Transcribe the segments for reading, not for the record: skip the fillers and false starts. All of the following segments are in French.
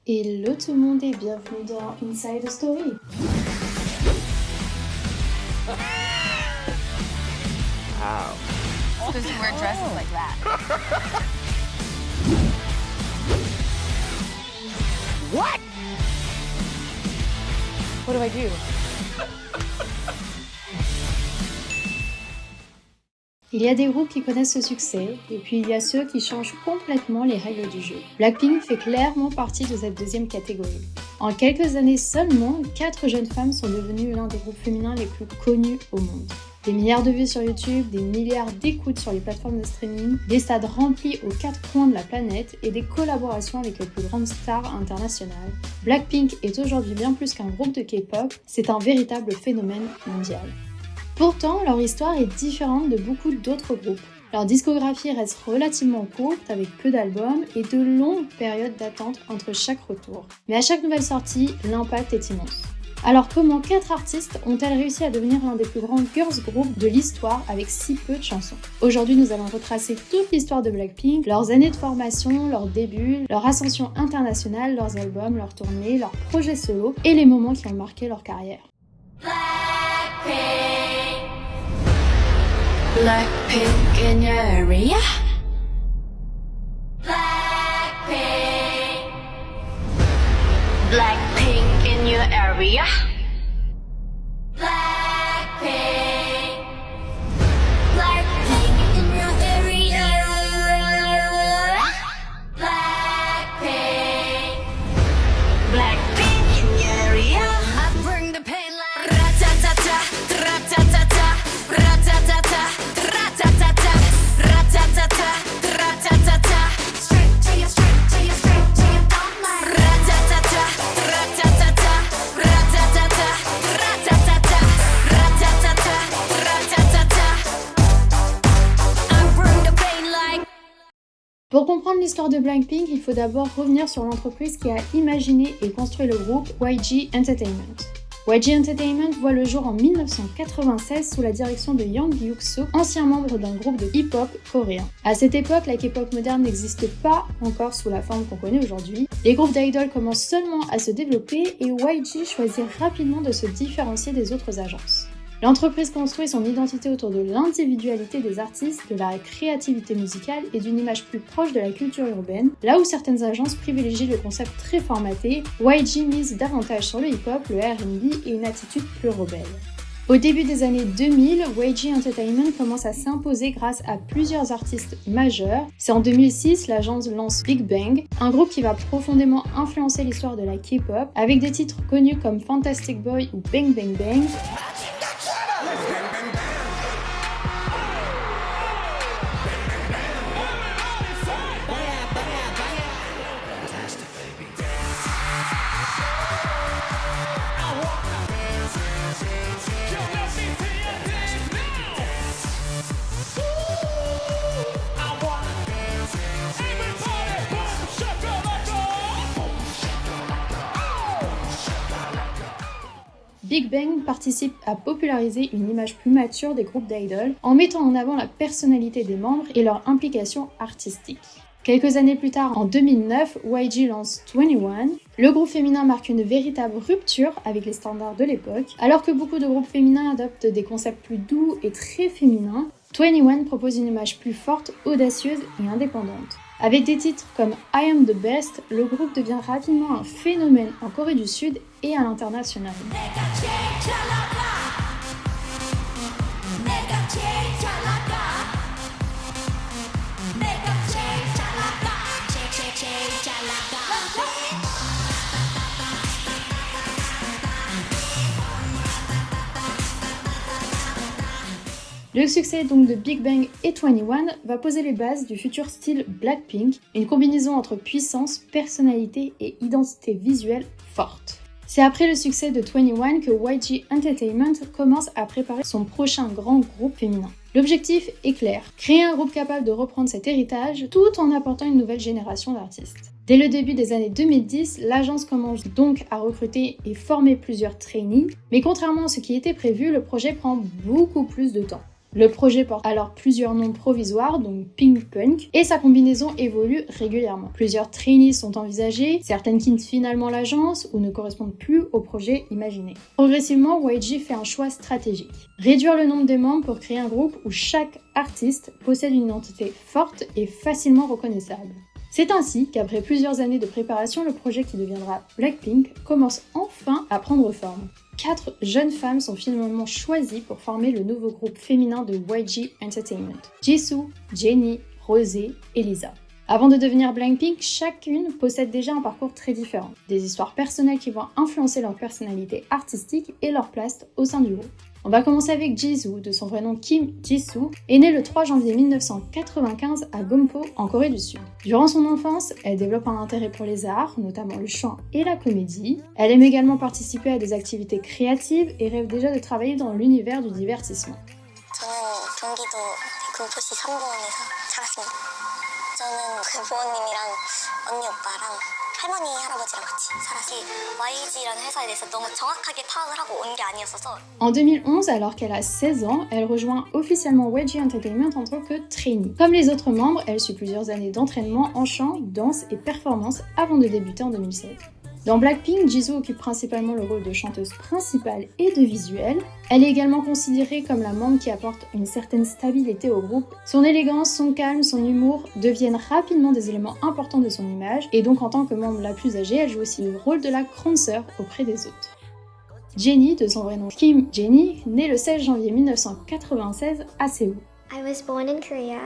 Hello tout le monde et bienvenue dans Inside the Story. Wow. Because you wear dresses like that. What? What do I do? Il y a des groupes qui connaissent ce succès, et puis il y a ceux qui changent complètement les règles du jeu. Blackpink fait clairement partie de cette deuxième catégorie. En quelques années seulement, 4 jeunes femmes sont devenues l'un des groupes féminins les plus connus au monde. Des milliards de vues sur YouTube, des milliards d'écoutes sur les plateformes de streaming, des stades remplis aux 4 coins de la planète et des collaborations avec les plus grandes stars internationales. Blackpink est aujourd'hui bien plus qu'un groupe de K-pop, c'est un véritable phénomène mondial. Pourtant, leur histoire est différente de beaucoup d'autres groupes. Leur discographie reste relativement courte avec peu d'albums et de longues périodes d'attente entre chaque retour. Mais à chaque nouvelle sortie, l'impact est immense. Alors comment 4 artistes ont-elles réussi à devenir l'un des plus grands girls groups de l'histoire avec si peu de chansons? Aujourd'hui, nous allons retracer toute l'histoire de Blackpink, leurs années de formation, leurs débuts, leur ascension internationale, leurs albums, leurs tournées, leurs projets solo et les moments qui ont marqué leur carrière. Blackpink in your area. Blackpink in your area. Blackpink. Blackpink in your area. Blackpink. Blackpink in your area. I bring the pain like ra-ta-ta-ta, ra-ta-ta-ta, ra-ta-ta-ta, ra-ta-ta-ta, ra-ta-ta-ta, ra-ta-ta-ta. Straight to your bone line. Ra-ta-ta-ta, ra-ta-ta-ta, ra-ta-ta-ta, ra-ta-ta-ta, ra-ta-ta-ta, ra-ta-ta-ta. I bring the pain like. Pour comprendre l'histoire de Blackpink, il faut d'abord revenir sur l'entreprise qui a imaginé et construit le groupe YG Entertainment. YG Entertainment voit le jour en 1996 sous la direction de Yang Hyuk-soo, ancien membre d'un groupe de hip-hop coréen. À cette époque, la K-pop moderne n'existe pas encore sous la forme qu'on connaît aujourd'hui. Les groupes d'idoles commencent seulement à se développer et YG choisit rapidement de se différencier des autres agences. L'entreprise construit son identité autour de l'individualité des artistes, de la créativité musicale et d'une image plus proche de la culture urbaine. Là où certaines agences privilégient le concept très formaté, YG mise davantage sur le hip-hop, le R&B et une attitude plus rebelle. Au début des années 2000, YG Entertainment commence à s'imposer grâce à plusieurs artistes majeurs. C'est en 2006, l'agence lance Big Bang, un groupe qui va profondément influencer l'histoire de la K-pop, avec des titres connus comme Fantastic Boy ou Bang Bang Bang. Big Bang participe à populariser une image plus mature des groupes d'idoles en mettant en avant la personnalité des membres et leur implication artistique. Quelques années plus tard, en 2009, YG lance 21. Le groupe féminin marque une véritable rupture avec les standards de l'époque. Alors que beaucoup de groupes féminins adoptent des concepts plus doux et très féminins, 21 propose une image plus forte, audacieuse et indépendante. Avec des titres comme I Am The Best, le groupe devient rapidement un phénomène en Corée du Sud et à l'international. Le succès donc de Big Bang et 21 va poser les bases du futur style Blackpink, une combinaison entre puissance, personnalité et identité visuelle forte. C'est après le succès de 21 que YG Entertainment commence à préparer son prochain grand groupe féminin. L'objectif est clair, créer un groupe capable de reprendre cet héritage tout en apportant une nouvelle génération d'artistes. Dès le début des années 2010, l'agence commence donc à recruter et former plusieurs trainees, mais contrairement à ce qui était prévu, le projet prend beaucoup plus de temps. Le projet porte alors plusieurs noms provisoires, donc Pink Punk, et sa combinaison évolue régulièrement. Plusieurs trainees sont envisagées, certaines quittent finalement l'agence ou ne correspondent plus au projet imaginé. Progressivement, YG fait un choix stratégique. Réduire le nombre des membres pour créer un groupe où chaque artiste possède une identité forte et facilement reconnaissable. C'est ainsi qu'après plusieurs années de préparation, le projet qui deviendra Blackpink commence enfin à prendre forme. 4 jeunes femmes sont finalement choisies pour former le nouveau groupe féminin de YG Entertainment. Jisoo, Jennie, Rosé et Lisa. Avant de devenir Blackpink, chacune possède déjà un parcours très différent. Des histoires personnelles qui vont influencer leur personnalité artistique et leur place au sein du groupe. On va commencer avec Jisoo, de son vrai nom Kim Jisoo, est née le 3 janvier 1995 à Gompo, en Corée du Sud. Durant son enfance, elle développe un intérêt pour les arts, notamment le chant et la comédie. Elle aime également participer à des activités créatives et rêve déjà de travailler dans l'univers du divertissement. 저는 경기도 금포시 3구에서 살았습니다. 저는 부모님이랑 언니 오빠랑 할머니 할아버지랑 같이 살았어요. YG라는 회사에 대해서 너무 정확하게 파악을 하고 온 게 아니었어서. En 2011, alors qu'elle a 16 ans, elle rejoint officiellement YG Entertainment en tant que trainee. Comme les autres membres, elle suit plusieurs années d'entraînement en chant, danse et performance avant de débuter en 2016. Dans Blackpink, Jisoo occupe principalement le rôle de chanteuse principale et de visuel. Elle est également considérée comme la membre qui apporte une certaine stabilité au groupe. Son élégance, son calme, son humour deviennent rapidement des éléments importants de son image, et donc en tant que membre la plus âgée, elle joue aussi le rôle de la grande sœur auprès des autres. Jennie, de son vrai nom Kim Jennie, née le 16 janvier 1996 à Séoul. I was born in Korea.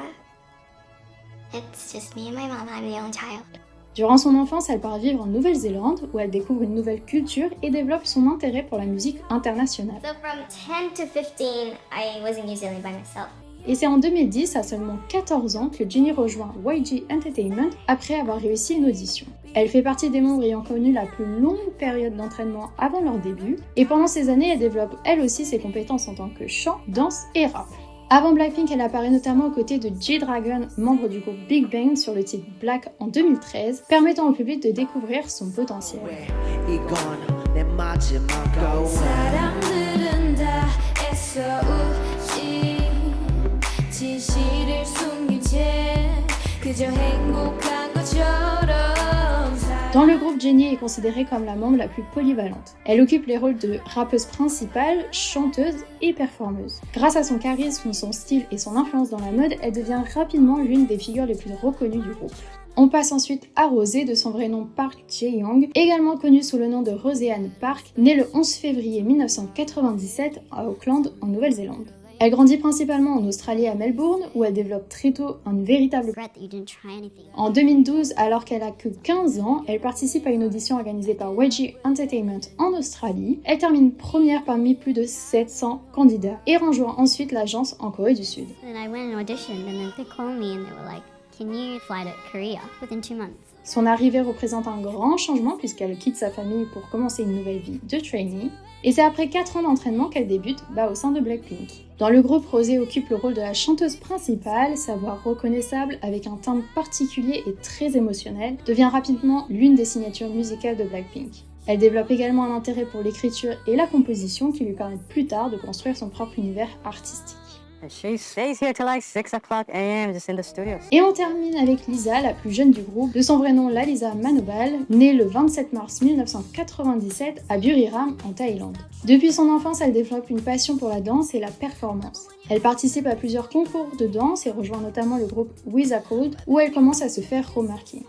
It's just me and my mom. I'm the only child. Durant son enfance, elle part vivre en Nouvelle-Zélande où elle découvre une nouvelle culture et développe son intérêt pour la musique internationale. So from 10 to 15, I was in New Zealand by myself. Et c'est en 2010, à seulement 14 ans, que Jennie rejoint YG Entertainment après avoir réussi une audition. Elle fait partie des membres ayant connu la plus longue période d'entraînement avant leur début, et pendant ces années, elle développe elle aussi ses compétences en tant que chant, danse et rap. Avant Blackpink, elle apparaît notamment aux côtés de G-Dragon, membre du groupe Big Bang, sur le titre Black en 2013, permettant au public de découvrir son potentiel. Dans le groupe, Jennie est considérée comme la membre la plus polyvalente. Elle occupe les rôles de rappeuse principale, chanteuse et performeuse. Grâce à son charisme, son style et son influence dans la mode, elle devient rapidement l'une des figures les plus reconnues du groupe. On passe ensuite à Rosé, de son vrai nom Park Jae-young, également connue sous le nom de Roséanne Park, née le 11 février 1997 à Auckland, en Nouvelle-Zélande. Elle grandit principalement en Australie à Melbourne, où elle développe très tôt un véritable... En 2012, alors qu'elle a que 15 ans, elle participe à une audition organisée par YG Entertainment en Australie. Elle termine première parmi plus de 700 candidats et rejoint ensuite l'agence en Corée du Sud. Son arrivée représente un grand changement puisqu'elle quitte sa famille pour commencer une nouvelle vie de trainee. Et c'est après 4 ans d'entraînement qu'elle débute au sein de Blackpink. Dans le groupe, Rosé occupe le rôle de la chanteuse principale, sa voix reconnaissable avec un timbre particulier et très émotionnel, devient rapidement l'une des signatures musicales de Blackpink. Elle développe également un intérêt pour l'écriture et la composition qui lui permettent plus tard de construire son propre univers artistique. She stays here till like 6 o'clock a.m. just in the studios. Et on termine avec Lisa, la plus jeune du groupe, de son vrai nom Lalisa Manobal, née le 27 mars 1997 à Buriram en Thaïlande. Depuis son enfance, elle développe une passion pour la danse et la performance. Elle participe à plusieurs concours de danse et rejoint notamment le groupe Wisa Code où elle commence à se faire remarquer.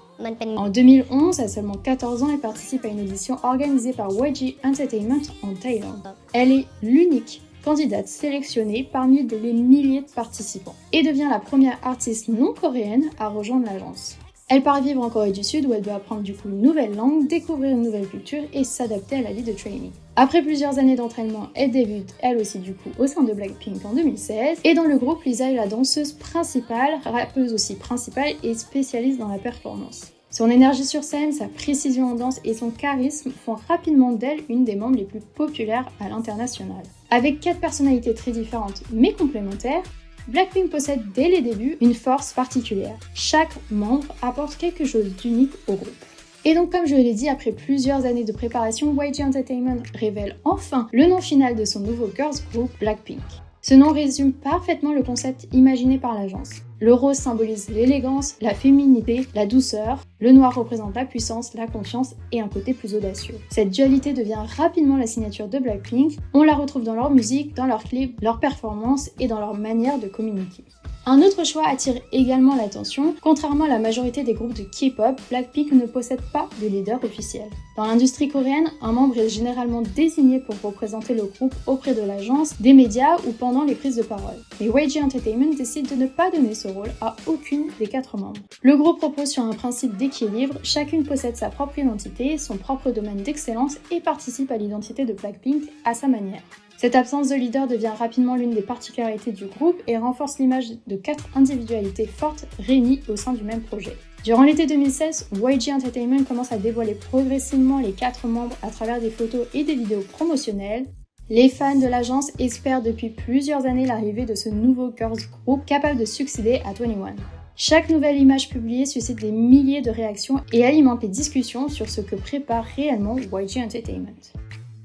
En 2011, à seulement 14 ans, elle participe à une audition organisée par YG Entertainment en Thaïlande. Elle est l'unique candidate sélectionnée parmi des milliers de participants et devient la première artiste non coréenne à rejoindre l'agence. Elle part vivre en Corée du Sud où elle doit apprendre du coup une nouvelle langue, découvrir une nouvelle culture et s'adapter à la vie de trainee. Après plusieurs années d'entraînement, elle débute elle aussi du coup au sein de Blackpink en 2016 et dans le groupe, Lisa est la danseuse principale, rappeuse aussi principale et spécialiste dans la performance. Son énergie sur scène, sa précision en danse et son charisme font rapidement d'elle une des membres les plus populaires à l'international. Avec 4 personnalités très différentes mais complémentaires, Blackpink possède dès les débuts une force particulière. Chaque membre apporte quelque chose d'unique au groupe. Et donc comme je l'ai dit, après plusieurs années de préparation, YG Entertainment révèle enfin le nom final de son nouveau girls group Blackpink. Ce nom résume parfaitement le concept imaginé par l'agence. Le rose symbolise l'élégance, la féminité, la douceur, le noir représente la puissance, la confiance et un côté plus audacieux. Cette dualité devient rapidement la signature de Blackpink, on la retrouve dans leur musique, dans leurs clips, leurs performances et dans leur manière de communiquer. Un autre choix attire également l'attention. Contrairement à la majorité des groupes de K-pop, Blackpink ne possède pas de leader officiel. Dans l'industrie coréenne, un membre est généralement désigné pour représenter le groupe auprès de l'agence, des médias ou pendant les prises de parole. Mais YG Entertainment décide de ne pas donner ce rôle à aucune des 4 membres. Le groupe repose sur un principe d'équilibre, chacune possède sa propre identité, son propre domaine d'excellence et participe à l'identité de Blackpink à sa manière. Cette absence de leader devient rapidement l'une des particularités du groupe et renforce l'image de 4 individualités fortes réunies au sein du même projet. Durant l'été 2016, YG Entertainment commence à dévoiler progressivement les 4 membres à travers des photos et des vidéos promotionnelles. Les fans de l'agence espèrent depuis plusieurs années l'arrivée de ce nouveau girls group capable de succéder à 21. Chaque nouvelle image publiée suscite des milliers de réactions et alimente les discussions sur ce que prépare réellement YG Entertainment.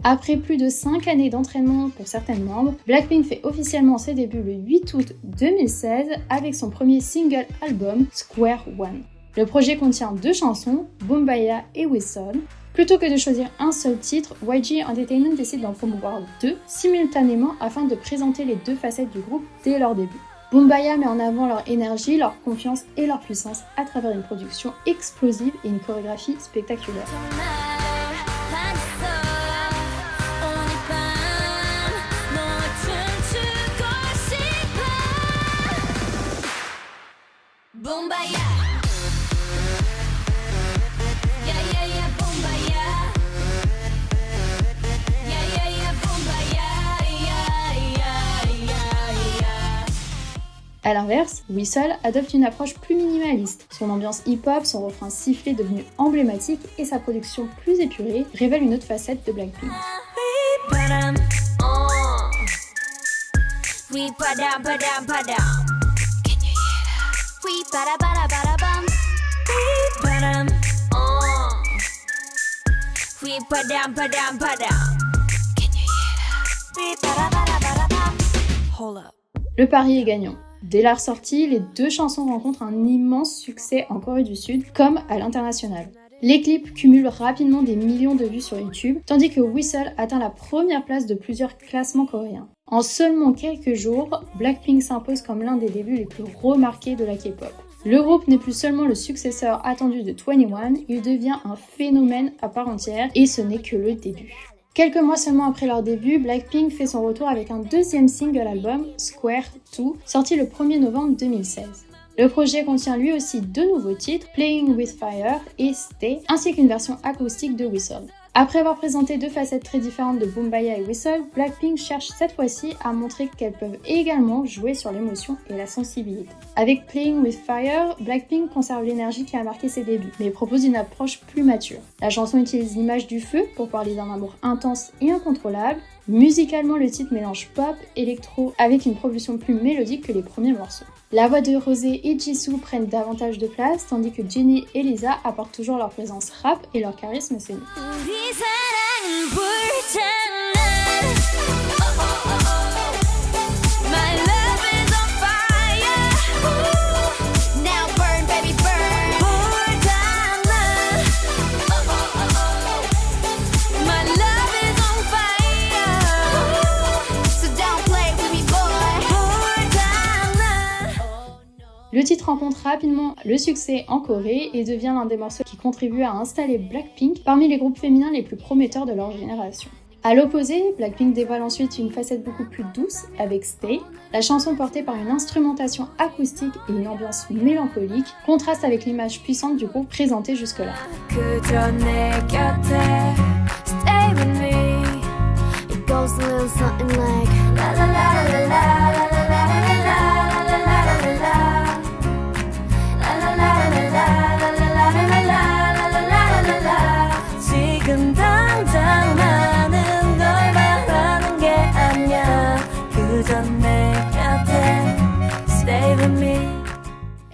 Après plus de 5 années d'entraînement pour certains membres, Blackpink fait officiellement ses débuts le 8 août 2016 avec son premier single album, Square One. Le projet contient 2 chansons, Boombayah et Whistle. Plutôt que de choisir un seul titre, YG Entertainment décide d'en promouvoir 2 simultanément afin de présenter les 2 facettes du groupe dès leur début. Boombayah met en avant leur énergie, leur confiance et leur puissance à travers une production explosive et une chorégraphie spectaculaire. Boombayah. Yeah, yeah, yeah, boombayah. Yeah, yeah, yeah, boombayah. Yeah, yeah, yeah, yeah. A l'inverse, Whistle adopte une approche plus minimaliste. Son ambiance hip-hop, son refrain sifflé devenu emblématique et sa production plus épurée révèlent une autre facette de Blackpink. We padam padam padam. We bada bada bada bum. We padam. We padam padam padam. Can you hear that? We bada bada bada bum. Hold up. Le pari est gagnant. Dès leur sortie, les 2 chansons rencontrent un immense succès en Corée du Sud comme à l'international. Les clips cumulent rapidement des millions de vues sur YouTube, tandis que Whistle atteint la première place de plusieurs classements coréens. En seulement quelques jours, Blackpink s'impose comme l'un des débuts les plus remarqués de la K-pop. Le groupe n'est plus seulement le successeur attendu de 21, il devient un phénomène à part entière et ce n'est que le début. Quelques mois seulement après leur début, Blackpink fait son retour avec un 2e single album, Square 2, sorti le 1er novembre 2016. Le projet contient lui aussi 2 nouveaux titres, Playing with Fire et Stay, ainsi qu'une version acoustique de Whistle. Après avoir présenté 2 facettes très différentes de Boombayah et Whistle, Blackpink cherche cette fois-ci à montrer qu'elles peuvent également jouer sur l'émotion et la sensibilité. Avec Playing with Fire, Blackpink conserve l'énergie qui a marqué ses débuts, mais propose une approche plus mature. La chanson utilise l'image du feu pour parler d'un amour intense et incontrôlable. Musicalement, le titre mélange pop, électro avec une propulsion plus mélodique que les premiers morceaux. La voix de Rosé et Jisoo prennent davantage de place, tandis que Jennie et Lisa apportent toujours leur présence rap et leur charisme scénique. Le titre rencontre rapidement le succès en Corée et devient l'un des morceaux qui contribue à installer Blackpink parmi les groupes féminins les plus prometteurs de leur génération. A l'opposé, Blackpink dévoile ensuite une facette beaucoup plus douce avec Stay. La chanson portée par une instrumentation acoustique et une ambiance mélancolique contraste avec l'image puissante du groupe présentée jusque-là.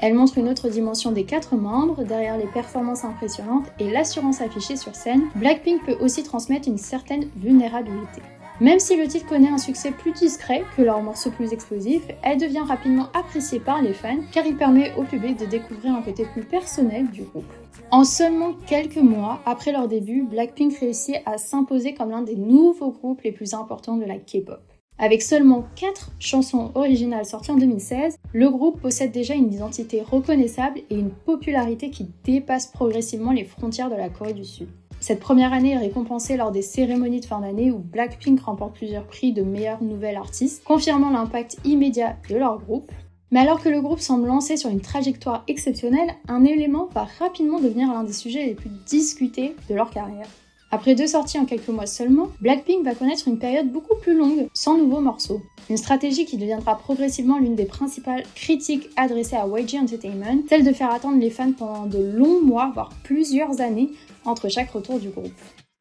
Elle montre une autre dimension des 4 membres, derrière les performances impressionnantes et l'assurance affichée sur scène, Blackpink peut aussi transmettre une certaine vulnérabilité. Même si le titre connaît un succès plus discret que leurs morceaux plus explosifs, elle devient rapidement appréciée par les fans car il permet au public de découvrir un côté plus personnel du groupe. En seulement quelques mois après leur début, Blackpink réussit à s'imposer comme l'un des nouveaux groupes les plus importants de la K-pop. Avec seulement 4 chansons originales sorties en 2016, le groupe possède déjà une identité reconnaissable et une popularité qui dépasse progressivement les frontières de la Corée du Sud. Cette première année est récompensée lors des cérémonies de fin d'année où Blackpink remporte plusieurs prix de meilleure nouvelle artiste, confirmant l'impact immédiat de leur groupe. Mais alors que le groupe semble lancé sur une trajectoire exceptionnelle, un élément va rapidement devenir l'un des sujets les plus discutés de leur carrière. Après 2 sorties en quelques mois seulement, Blackpink va connaître une période beaucoup plus longue, sans nouveaux morceaux. Une stratégie qui deviendra progressivement l'une des principales critiques adressées à YG Entertainment, celle de faire attendre les fans pendant de longs mois, voire plusieurs années, entre chaque retour du groupe.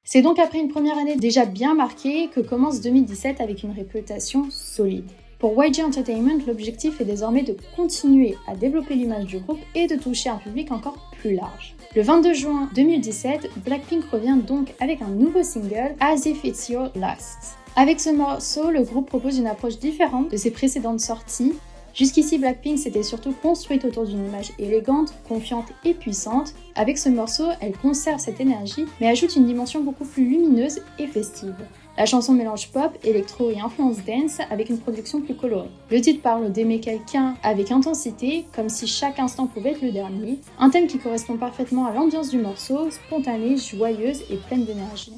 C'est donc après une première année déjà bien marquée que commence 2017 avec une réputation solide. Pour YG Entertainment, l'objectif est désormais de continuer à développer l'image du groupe et de toucher un public encore plus large. Le 22 juin 2017, Blackpink revient donc avec un nouveau single, As If It's Your Last. Avec ce morceau, le groupe propose une approche différente de ses précédentes sorties. Jusqu'ici, Blackpink s'était surtout construite autour d'une image élégante, confiante et puissante. Avec ce morceau, elle conserve cette énergie, mais ajoute une dimension beaucoup plus lumineuse et festive. La chanson mélange pop, électro et influence dance avec une production plus colorée. Le titre parle d'aimer quelqu'un avec intensité, comme si chaque instant pouvait être le dernier. Un thème qui correspond parfaitement à l'ambiance du morceau, spontanée, joyeuse et pleine d'énergie.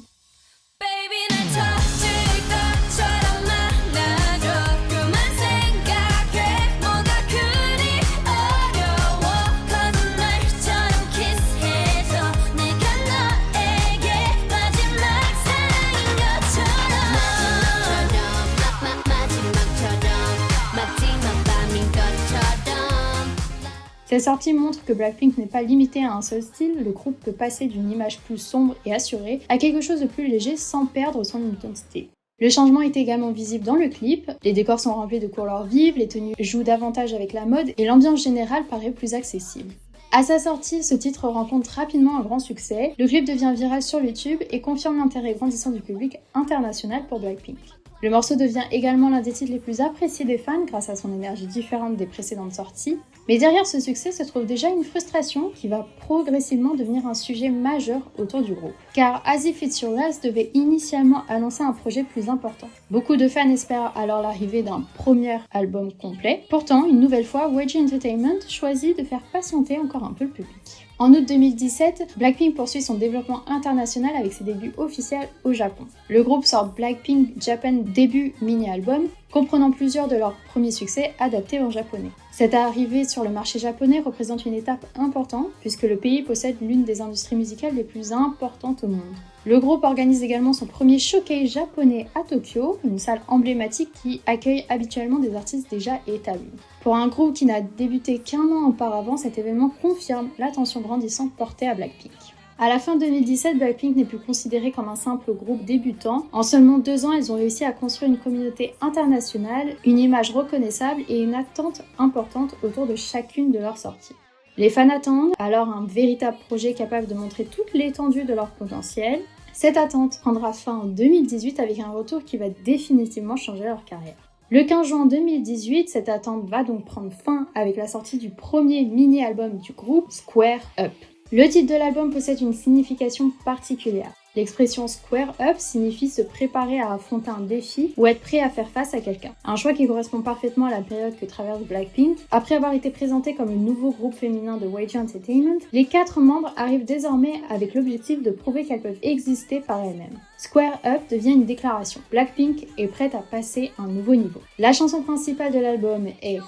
Ces sorties montrent que Blackpink n'est pas limité à un seul style, le groupe peut passer d'une image plus sombre et assurée à quelque chose de plus léger sans perdre son identité. Le changement est également visible dans le clip, les décors sont remplis de couleurs vives, les tenues jouent davantage avec la mode et l'ambiance générale paraît plus accessible. À sa sortie, ce titre rencontre rapidement un grand succès, le clip devient viral sur YouTube et confirme l'intérêt grandissant du public international pour Blackpink. Le morceau devient également l'un des titres les plus appréciés des fans grâce à son énergie différente des précédentes sorties. Mais derrière ce succès se trouve déjà une frustration qui va progressivement devenir un sujet majeur autour du groupe. Car As If It's Your Last devait initialement annoncer un projet plus important. Beaucoup de fans espèrent alors l'arrivée d'un premier album complet. Pourtant, une nouvelle fois, YG Entertainment choisit de faire patienter encore un peu le public. En août 2017, Blackpink poursuit son développement international avec ses débuts officiels au Japon. Le groupe sort Blackpink Japan début mini-album, comprenant plusieurs de leurs premiers succès adaptés en japonais. Cette arrivée sur le marché japonais représente une étape importante puisque le pays possède l'une des industries musicales les plus importantes au monde. Le groupe organise également son premier showcase japonais à Tokyo, une salle emblématique qui accueille habituellement des artistes déjà établis. Pour un groupe qui n'a débuté qu'1 an auparavant, cet événement confirme l'attention grandissante portée à Blackpink. À la fin 2017, Blackpink n'est plus considéré comme un simple groupe débutant. En seulement 2 ans, elles ont réussi à construire une communauté internationale, une image reconnaissable et une attente importante autour de chacune de leurs sorties. Les fans attendent alors un véritable projet capable de montrer toute l'étendue de leur potentiel. Cette attente prendra fin en 2018 avec un retour qui va définitivement changer leur carrière. Le 15 juin 2018, cette attente va donc prendre fin avec la sortie du premier mini-album du groupe, Square Up. Le titre de l'album possède une signification particulière. L'expression Square Up signifie se préparer à affronter un défi ou être prêt à faire face à quelqu'un. Un choix qui correspond parfaitement à la période que traverse Blackpink. Après avoir été présenté comme le nouveau groupe féminin de YG Entertainment, les 4 membres arrivent désormais avec l'objectif de prouver qu'elles peuvent exister par elles-mêmes. Square Up devient une déclaration. Blackpink est prête à passer un nouveau niveau. La chanson principale de l'album est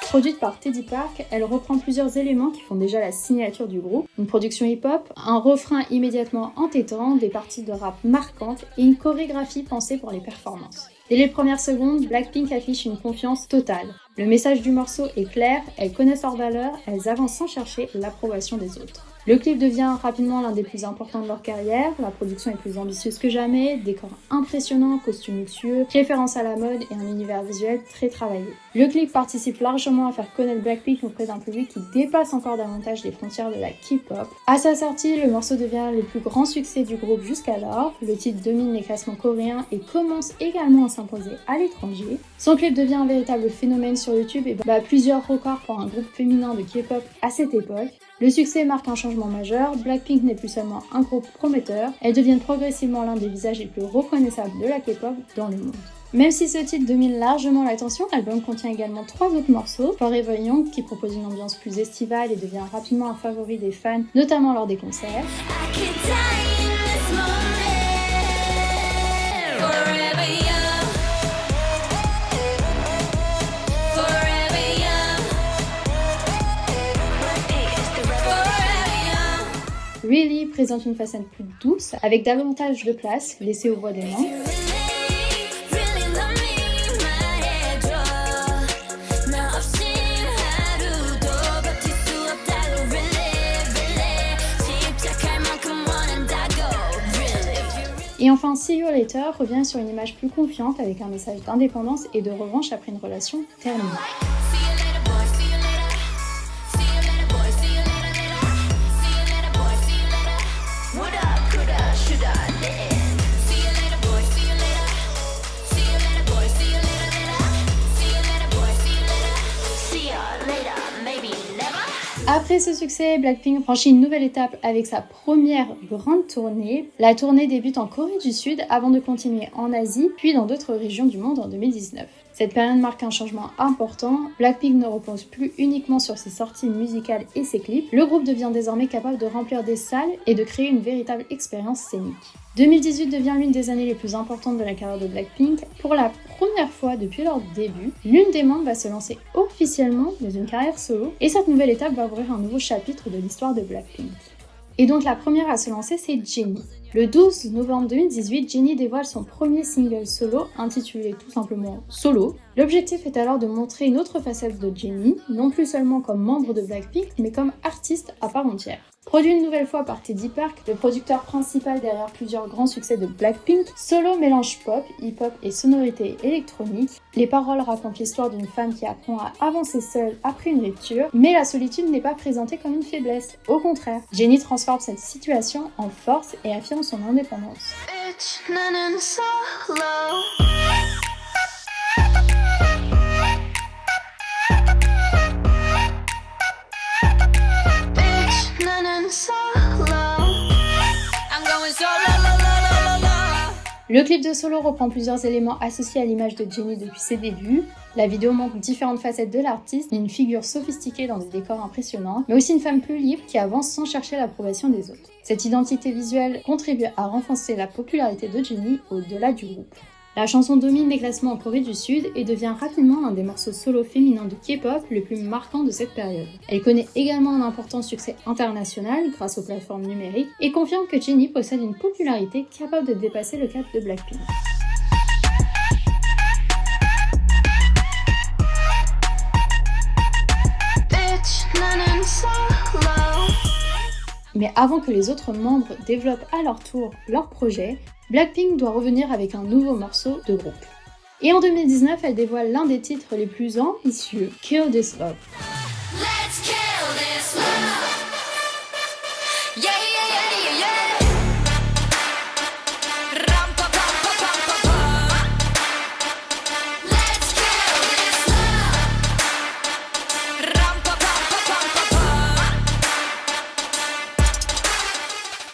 Produite par Teddy Park, elle reprend plusieurs éléments qui font déjà la signature du groupe. Une production hip-hop, un refrain immédiatement entêtant, des parties de rap marquantes et une chorégraphie pensée pour les performances. Dès les premières secondes, Blackpink affiche une confiance totale. Le message du morceau est clair, elles connaissent leur valeur, elles avancent sans chercher l'approbation des autres. Le clip devient rapidement l'un des plus importants de leur carrière, la production est plus ambitieuse que jamais, décors impressionnants, costumes luxueux, références à la mode et un univers visuel très travaillé. Le clip participe largement à faire connaître Blackpink auprès d'un public qui dépasse encore davantage les frontières de la K-pop. À sa sortie, le morceau devient le plus grand succès du groupe jusqu'alors, le titre domine les classements coréens et commence également à s'imposer à l'étranger. Son clip devient un véritable phénomène sur YouTube et bat plusieurs records pour un groupe féminin de K-pop à cette époque. Le succès marque un changement majeur, Blackpink n'est plus seulement un groupe prometteur, elles deviennent progressivement l'un des visages les plus reconnaissables de la K-pop dans le monde. Même si ce titre domine largement l'attention, l'album contient également 3 autres morceaux. Forever Young qui propose une ambiance plus estivale et devient rapidement un favori des fans, notamment lors des concerts. I could die in this moment. Forever young. Forever young. Forever young. Really présente une facette plus douce, avec davantage de place laissée aux voix des membres. Really love me, my head draw. Now I've seen 하루도 버틸 수 없다고 really 집착할 만큼 원한다고 really. Et enfin, See You Later revient sur une image plus confiante avec un message d'indépendance et de revanche après une relation terminée. See you later, boy. See you later. See you later, boy. See you later, later. See you later, boy. See you later. What up, coulda, shoulda, did. See you later, boy. See you later. See you later, boy. See you later, later. See you later, boy. See you later. See you later, maybe never. Après ce succès, Blackpink franchit une nouvelle étape avec sa première grande tournée. La tournée débute en Corée du Sud avant de continuer en Asie, puis dans d'autres régions du monde en 2019. Cette période marque un changement important, Blackpink ne repose plus uniquement sur ses sorties musicales et ses clips, le groupe devient désormais capable de remplir des salles et de créer une véritable expérience scénique. 2018 devient l'une des années les plus importantes de la carrière de Blackpink. Pour la première fois depuis leur début, l'une des membres va se lancer officiellement dans une carrière solo et cette nouvelle étape va ouvrir un nouveau chapitre de l'histoire de Blackpink. Et donc la première à se lancer, c'est Jennie. Le 12 novembre 2018, Jennie dévoile son premier single solo, intitulé tout simplement Solo. L'objectif est alors de montrer une autre facette de Jennie, non plus seulement comme membre de Blackpink, mais comme artiste à part entière. Produit une nouvelle fois par Teddy Park, le producteur principal derrière plusieurs grands succès de Blackpink, Solo mélange pop, hip-hop et sonorités électroniques. Les paroles racontent l'histoire d'une femme qui apprend à avancer seule après une rupture, mais la solitude n'est pas présentée comme une faiblesse. Au contraire, Jennie transforme cette situation en force et affirme son indépendance. Bitch, 나는 solo. Bitch, 나는 solo. I'm going solo, la, la, la, la, la. Le clip de Solo reprend plusieurs éléments associés à l'image de Jennie depuis ses débuts. La vidéo montre différentes facettes de l'artiste, une figure sophistiquée dans des décors impressionnants, mais aussi une femme plus libre qui avance sans chercher l'approbation des autres. Cette identité visuelle contribue à renforcer la popularité de Jennie au-delà du groupe. La chanson domine les classements en Corée du Sud et devient rapidement l'un des morceaux solo féminins de K-pop les plus marquants de cette période. Elle connaît également un important succès international grâce aux plateformes numériques et confirme que Jennie possède une popularité capable de dépasser le cap de Blackpink. Bitch, 나는 solo. Mais avant que les autres membres développent à leur tour leur projet, Blackpink doit revenir avec un nouveau morceau de groupe. Et en 2019, elle dévoile l'un des titres les plus ambitieux, Kill This Love. Let's kill this love. Yeah, yeah, yeah, yeah, yeah. Ram, pa, pa, pa, pa, pa, pa. Let's kill this love. Ram, pa, pa, pa, pa, pa, pa.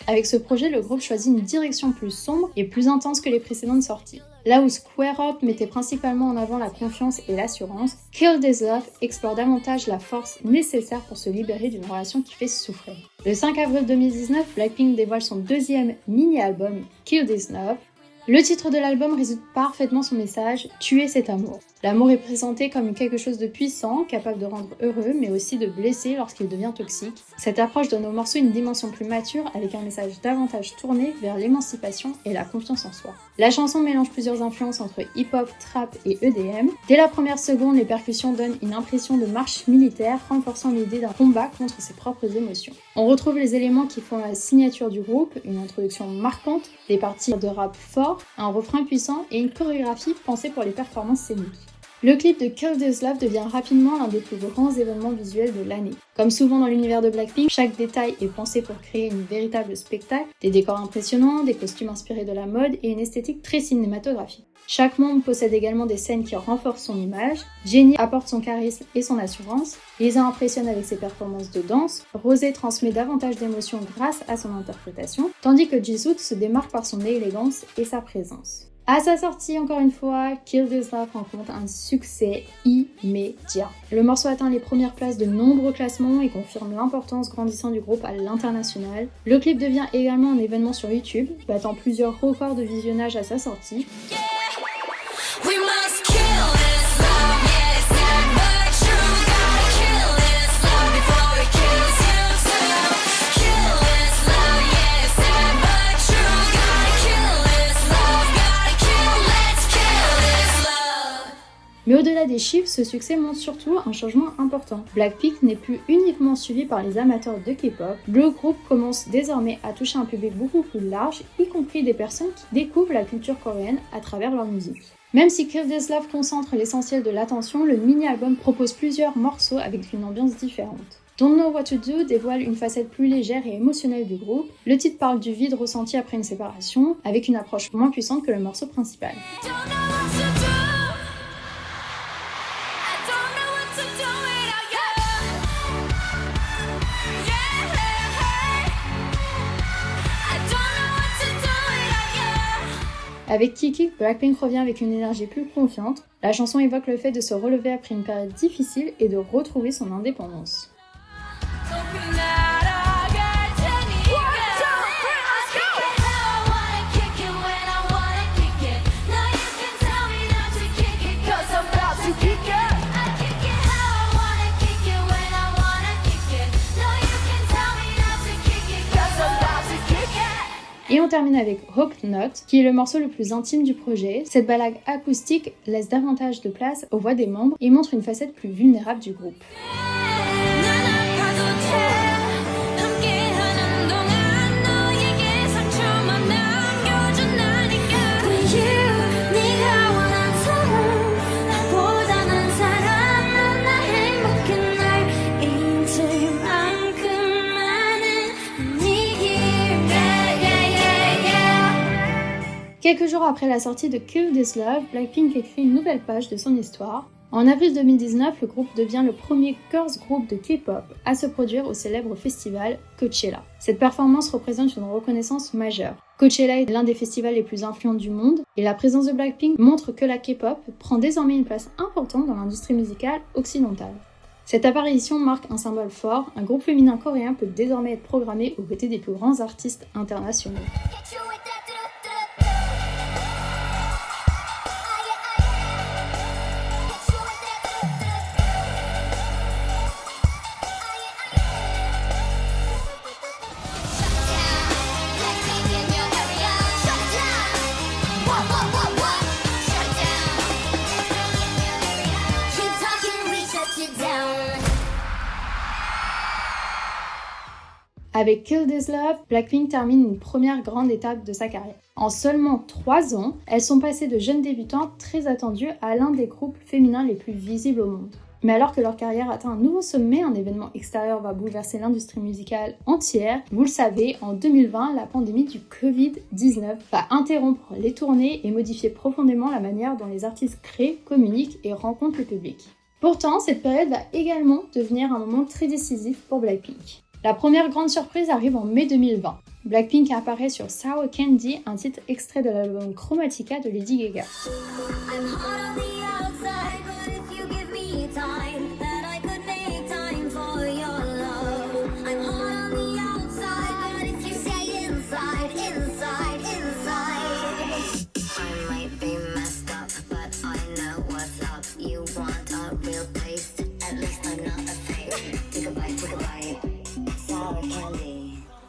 Avec ce projet, le groupe choisit une direction plus sombre et plus intense que les précédentes sorties. Là où Square Up mettait principalement en avant la confiance et l'assurance, Kill This Love explore davantage la force nécessaire pour se libérer d'une relation qui fait souffrir. Le 5 avril 2019, Blackpink dévoile son deuxième mini-album, Kill This Love. Le titre de l'album résume parfaitement son message, tuer cet amour. L'amour est présenté comme quelque chose de puissant, capable de rendre heureux, mais aussi de blesser lorsqu'il devient toxique. Cette approche donne au morceau une dimension plus mature, avec un message davantage tourné vers l'émancipation et la confiance en soi. La chanson mélange plusieurs influences entre hip-hop, trap et EDM. Dès la première seconde, les percussions donnent une impression de marche militaire, renforçant l'idée d'un combat contre ses propres émotions. On retrouve les éléments qui font la signature du groupe, une introduction marquante, des parties de rap forts, un refrain puissant et une chorégraphie pensée pour les performances scéniques. Le clip de Kill This Love devient rapidement l'un des plus grands événements visuels de l'année. Comme souvent dans l'univers de Blackpink, chaque détail est pensé pour créer un véritable spectacle, des décors impressionnants, des costumes inspirés de la mode et une esthétique très cinématographique. Chaque membre possède également des scènes qui renforcent son image. Jennie apporte son charisme et son assurance. Lisa impressionne avec ses performances de danse. Rosé transmet davantage d'émotions grâce à son interprétation, tandis que Jisoo se démarque par son élégance et sa présence. À sa sortie, encore une fois, Kill This Love rencontre un succès immédiat. Le morceau atteint les premières places de nombreux classements et confirme l'importance grandissante du groupe à l'international. Le clip devient également un événement sur YouTube, battant plusieurs records de visionnage à sa sortie. We must kill this love, yeah, it's sad but true. Gotta kill this love before it kills you too. Kill this love, yeah, it's sad but true. Gotta kill this love, let's kill this love. Mais au-delà des chiffres, ce succès montre surtout un changement important. Blackpink n'est plus uniquement suivi par les amateurs de K-pop, le groupe commence désormais à toucher un public beaucoup plus large, y compris des personnes qui découvrent la culture coréenne à travers leur musique. Même si Kill This Love concentre l'essentiel de l'attention, le mini-album propose plusieurs morceaux avec une ambiance différente. Don't Know What to Do dévoile une facette plus légère et émotionnelle du groupe. Le titre parle du vide ressenti après une séparation, avec une approche moins puissante que le morceau principal. Don't know what to do. I don't know what to do without you. Yeah. I don't know what to do without you. Avec Kiki, Blackpink revient avec une énergie plus confiante. La chanson évoque le fait de se relever après une période difficile et de retrouver son indépendance. Et on termine avec Hope Not, qui est le morceau le plus intime du projet. Cette ballade acoustique laisse davantage de place aux voix des membres et montre une facette plus vulnérable du groupe. Quelques jours après la sortie de Kill This Love, Blackpink écrit une nouvelle page de son histoire. En avril 2019, le groupe devient le premier girls group de K-pop à se produire au célèbre festival Coachella. Cette performance représente une reconnaissance majeure. Coachella est l'un des festivals les plus influents du monde et la présence de Blackpink montre que la K-pop prend désormais une place importante dans l'industrie musicale occidentale. Cette apparition marque un symbole fort, un groupe féminin coréen peut désormais être programmé aux côtés des plus grands artistes internationaux. Avec Kill This Love, Blackpink termine une première grande étape de sa carrière. En seulement 3 ans, elles sont passées de jeunes débutantes très attendues à l'un des groupes féminins les plus visibles au monde. Mais alors que leur carrière atteint un nouveau sommet, un événement extérieur va bouleverser l'industrie musicale entière. Vous le savez, en 2020, la pandémie du Covid-19 va interrompre les tournées et modifier profondément la manière dont les artistes créent, communiquent et rencontrent le public. Pourtant, cette période va également devenir un moment très décisif pour Blackpink. La première grande surprise arrive en mai 2020. Blackpink apparaît sur Sour Candy, un titre extrait de l'album Chromatica de Lady Gaga.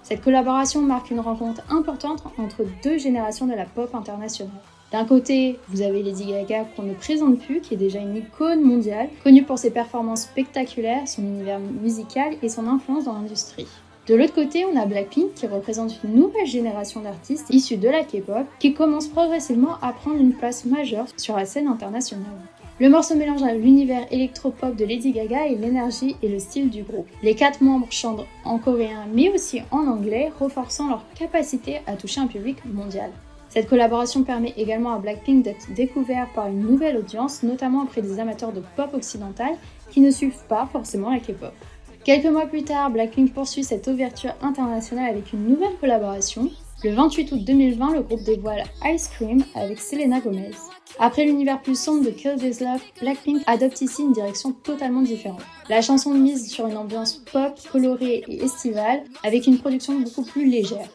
Cette collaboration marque une rencontre importante entre deux générations de la pop internationale. D'un côté, vous avez Lady Gaga qu'on ne présente plus, qui est déjà une icône mondiale, connue pour ses performances spectaculaires, son univers musical et son influence dans l'industrie. De l'autre côté, on a Blackpink qui représente une nouvelle génération d'artistes issus de la K-pop qui commence progressivement à prendre une place majeure sur la scène internationale. Le morceau mélange l'univers électropop de Lady Gaga et l'énergie et le style du groupe. Les 4 membres chantent en coréen mais aussi en anglais, renforçant leur capacité à toucher un public mondial. Cette collaboration permet également à Blackpink d'être découvert par une nouvelle audience, notamment auprès des amateurs de pop occidental qui ne suivent pas forcément la K-pop. Quelques mois plus tard, Blackpink poursuit cette ouverture internationale avec une nouvelle collaboration. Le 28 août 2020, le groupe dévoile Ice Cream avec Selena Gomez. Après l'univers plus sombre de Kill This Love, Blackpink adopte ici une direction totalement différente. La chanson mise sur une ambiance pop, colorée et estivale, avec une production beaucoup plus légère.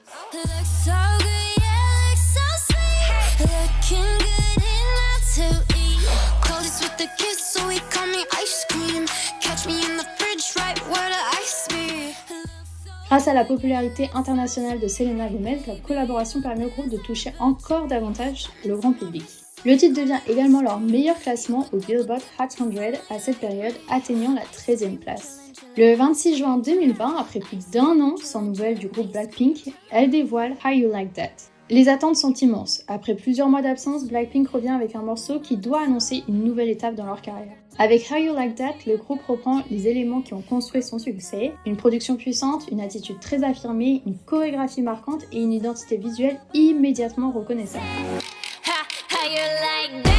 Grâce à la popularité internationale de Selena Gomez, la collaboration permet au groupe de toucher encore davantage le grand public. Le titre devient également leur meilleur classement au Billboard Hot 100 à cette période, atteignant la 13e place. Le 26 juin 2020, après plus d'1 an sans nouvelles du groupe Blackpink, elle dévoile How You Like That. Les attentes sont immenses. Après plusieurs mois d'absence, Blackpink revient avec un morceau qui doit annoncer une nouvelle étape dans leur carrière. Avec How You Like That, le groupe reprend les éléments qui ont construit son succès, une production puissante, une attitude très affirmée, une chorégraphie marquante et une identité visuelle immédiatement reconnaissable. How you like that?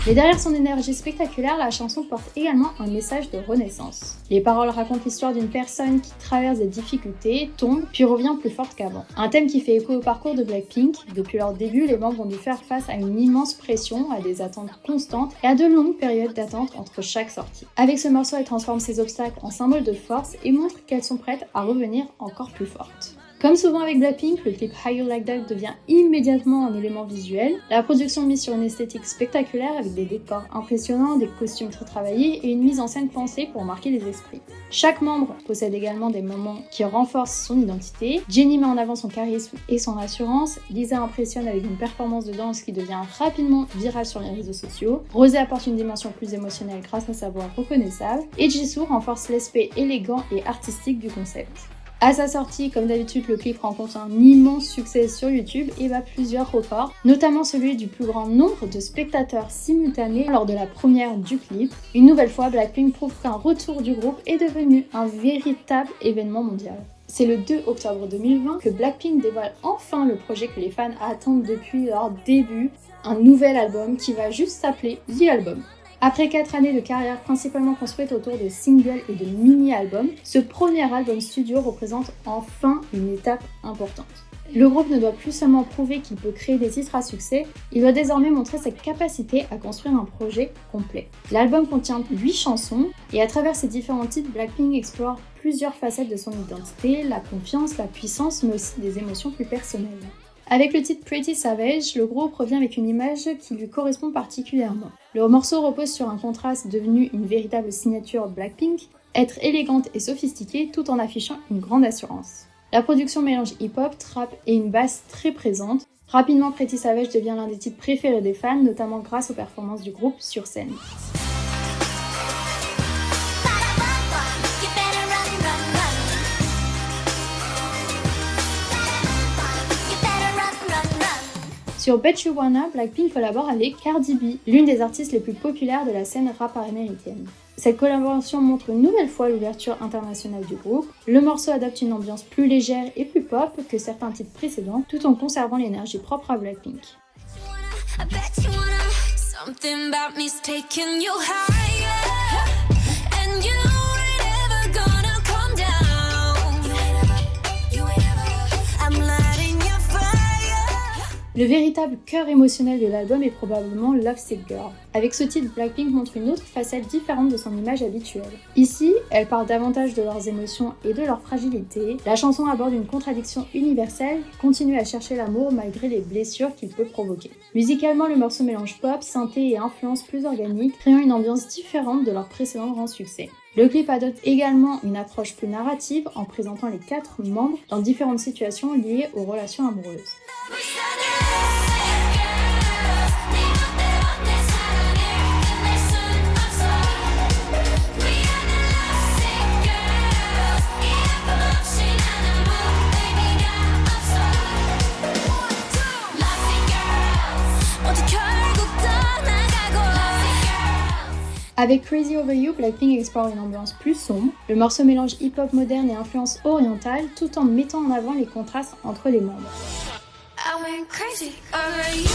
Mais derrière son énergie spectaculaire, la chanson porte également un message de renaissance. Les paroles racontent l'histoire d'une personne qui traverse des difficultés, tombe, puis revient plus forte qu'avant. Un thème qui fait écho au parcours de Blackpink. Depuis leur début, les membres ont dû faire face à une immense pression, à des attentes constantes et à de longues périodes d'attente entre chaque sortie. Avec ce morceau, elles transforment ces obstacles en symboles de force et montrent qu'elles sont prêtes à revenir encore plus fortes. Comme souvent avec Blackpink, le clip How You Like That devient immédiatement un élément visuel. La production mise sur une esthétique spectaculaire avec des décors impressionnants, des costumes très travaillés et une mise en scène pensée pour marquer les esprits. Chaque membre possède également des moments qui renforcent son identité. Jennie met en avant son charisme et son assurance. Lisa impressionne avec une performance de danse qui devient rapidement virale sur les réseaux sociaux. Rosé apporte une dimension plus émotionnelle grâce à sa voix reconnaissable. Et Jisoo renforce l'aspect élégant et artistique du concept. À sa sortie, comme d'habitude, le clip rencontre un immense succès sur YouTube et bat plusieurs records, notamment celui du plus grand nombre de spectateurs simultanés lors de la première du clip. Une nouvelle fois, Blackpink prouve qu'un retour du groupe est devenu un véritable événement mondial. C'est le 2 octobre 2020 que Blackpink dévoile enfin le projet que les fans attendent depuis leur début, un nouvel album qui va juste s'appeler The Album. Après 4 années de carrière principalement construite autour de singles et de mini-albums, ce premier album studio représente enfin une étape importante. Le groupe ne doit plus seulement prouver qu'il peut créer des titres à succès, il doit désormais montrer sa capacité à construire un projet complet. L'album contient 8 chansons et à travers ces différents titres, Blackpink explore plusieurs facettes de son identité, la confiance, la puissance, mais aussi des émotions plus personnelles. Avec le titre Pretty Savage, le groupe revient avec une image qui lui correspond particulièrement. Le morceau repose sur un contraste devenu une véritable signature Blackpink, être élégante et sophistiquée tout en affichant une grande assurance. La production mélange hip-hop, trap et une basse très présente. Rapidement, Pretty Savage devient l'un des titres préférés des fans, notamment grâce aux performances du groupe sur scène. Sur Bet You Wanna, Blackpink collabore avec Cardi B, l'une des artistes les plus populaires de la scène rap américaine. Cette collaboration montre une nouvelle fois l'ouverture internationale du groupe. Le morceau adopte une ambiance plus légère et plus pop que certains titres précédents, tout en conservant l'énergie propre à Blackpink. Le véritable cœur émotionnel de l'album est probablement Love Sick Girl. Avec ce titre, Blackpink montre une autre facette différente de son image habituelle. Ici, elle parle davantage de leurs émotions et de leur fragilité. La chanson aborde une contradiction universelle, continue à chercher l'amour malgré les blessures qu'il peut provoquer. Musicalement, le morceau mélange pop, synthé et influences plus organiques, créant une ambiance différente de leur précédent grand succès. Le clip adopte également une approche plus narrative en présentant les 4 membres dans différentes situations liées aux relations amoureuses. Avec Crazy Over You, Blackpink explore une ambiance plus sombre. Le morceau mélange hip-hop moderne et influence orientale tout en mettant en avant les contrastes entre les membres. I went crazy over you.